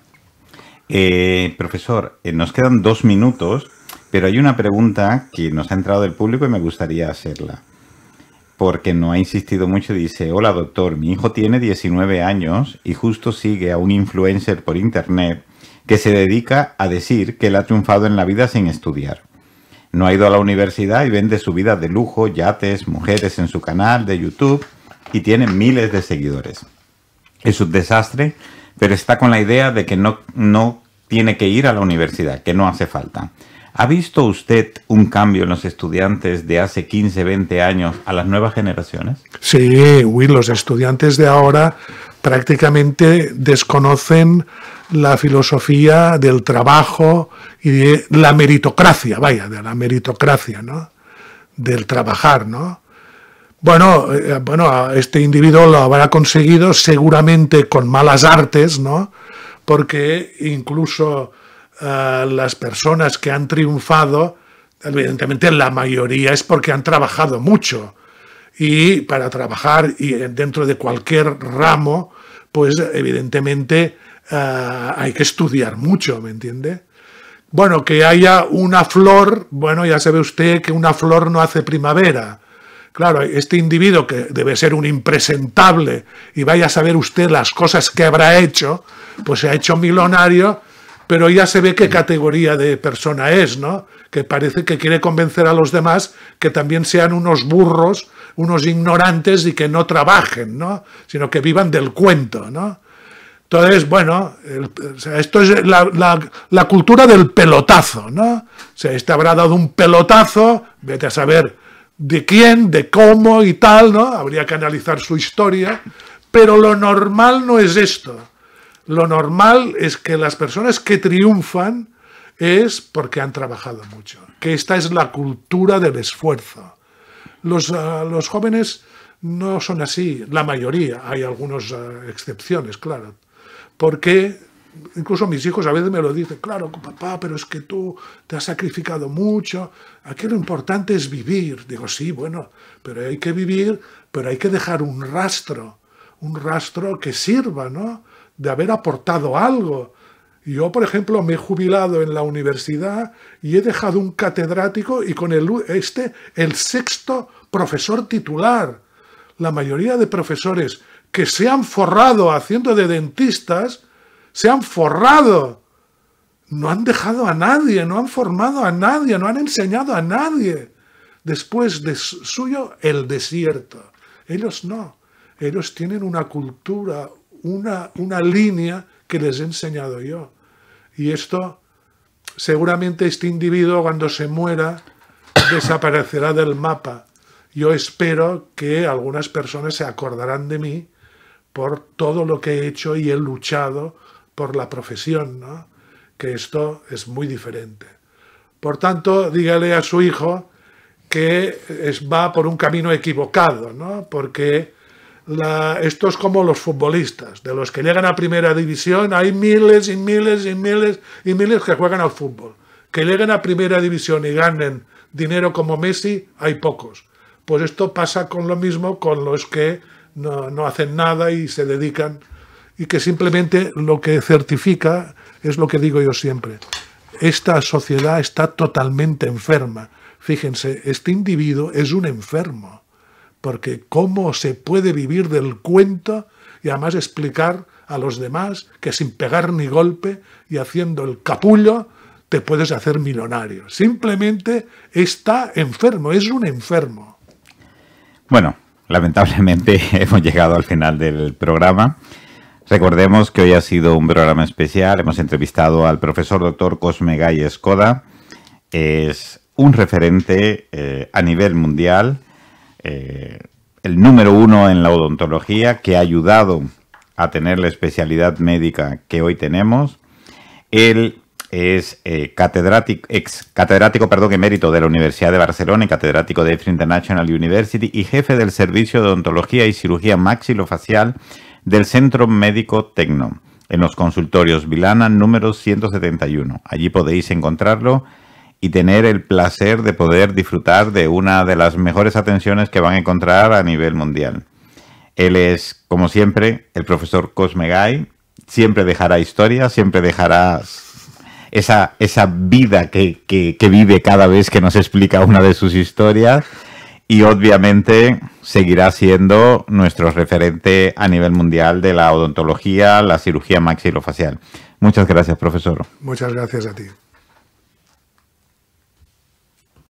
Profesor, nos quedan 2 minutos, pero hay una pregunta que nos ha entrado del público y me gustaría hacerla. Porque no ha insistido mucho, dice, hola doctor, mi hijo tiene 19 años y justo sigue a un influencer por internet que se dedica a decir que él ha triunfado en la vida sin estudiar. No ha ido a la universidad y vende su vida de lujo, yates, mujeres en su canal de YouTube y tiene miles de seguidores. Es un desastre, pero está con la idea de que no tiene que ir a la universidad, que no hace falta. ¿Ha visto usted un cambio en los estudiantes de hace 15, 20 años a las nuevas generaciones? Sí, los estudiantes de ahora prácticamente desconocen la filosofía del trabajo y de la meritocracia, de la meritocracia, ¿no? Del trabajar, ¿no? Bueno, este individuo lo habrá conseguido seguramente con malas artes, ¿no? Porque incluso las personas que han triunfado, evidentemente la mayoría es porque han trabajado mucho. Y para trabajar y dentro de cualquier ramo, pues evidentemente hay que estudiar mucho, ¿me entiende? Bueno, que haya una flor, bueno, ya sabe usted que una flor no hace primavera. Claro, este individuo que debe ser un impresentable y vaya a saber usted las cosas que habrá hecho, pues se ha hecho millonario, pero ya se ve qué categoría de persona es, ¿no? Que parece que quiere convencer a los demás que también sean unos burros, unos ignorantes y que no trabajen, ¿no? Sino que vivan del cuento, ¿no? Entonces, bueno, esto es la cultura del pelotazo, ¿no? O sea, este habrá dado un pelotazo, vete a saber de quién, de cómo y tal, ¿no? Habría que analizar su historia, pero lo normal no es esto. Lo normal es que las personas que triunfan es porque han trabajado mucho, que esta es la cultura del esfuerzo. Los jóvenes no son así, la mayoría, hay algunas excepciones, claro, porque incluso mis hijos a veces me lo dicen, claro, papá, pero es que tú te has sacrificado mucho, aquí lo importante es vivir. Digo, sí, bueno, pero hay que vivir, pero hay que dejar un rastro. un rastro que sirva, ¿no? De haber aportado algo. Yo, por ejemplo, me he jubilado en la universidad y he dejado un catedrático y con el 6º profesor titular. La mayoría de profesores que se han forrado haciendo de dentistas, se han forrado. No han dejado a nadie, no han formado a nadie, no han enseñado a nadie. Después de suyo, el desierto. Ellos no. Ellos tienen una cultura, una línea que les he enseñado yo. Y esto, seguramente este individuo cuando se muera desaparecerá del mapa. Yo espero que algunas personas se acordarán de mí por todo lo que he hecho y he luchado por la profesión, ¿no? Que esto es muy diferente. Por tanto, dígale a su hijo que va por un camino equivocado, ¿no? Porque esto es como los futbolistas, de los que llegan a primera división, hay miles y miles y miles y miles que juegan al fútbol. Que lleguen a primera división y ganen dinero como Messi, hay pocos. Pues esto pasa con lo mismo con los que no hacen nada y se dedican, y que simplemente lo que certifica es lo que digo yo siempre. Esta sociedad está totalmente enferma. Fíjense, este individuo es un enfermo. Porque cómo se puede vivir del cuento y además explicar a los demás que sin pegar ni golpe y haciendo el capullo te puedes hacer millonario. Simplemente está enfermo, es un enfermo. Bueno, lamentablemente hemos llegado al final del programa. Recordemos que hoy ha sido un programa especial. Hemos entrevistado al profesor Dr. Cosme Gay Escoda. Es un referente a nivel mundial. El número 1 en la odontología, que ha ayudado a tener la especialidad médica que hoy tenemos. Él es ex catedrático emérito de la Universidad de Barcelona y catedrático de EFRI International University y jefe del Servicio de Odontología y Cirugía Maxilofacial del Centro Médico Tecno, en los consultorios Vilana número 171. Allí podéis encontrarlo y tener el placer de poder disfrutar de una de las mejores atenciones que van a encontrar a nivel mundial. Él es, como siempre, el profesor Cosme Gay. Siempre dejará historia, siempre dejará esa vida que vive cada vez que nos explica una de sus historias. Y obviamente seguirá siendo nuestro referente a nivel mundial de la odontología, la cirugía maxilofacial. Muchas gracias, profesor. Muchas gracias a ti.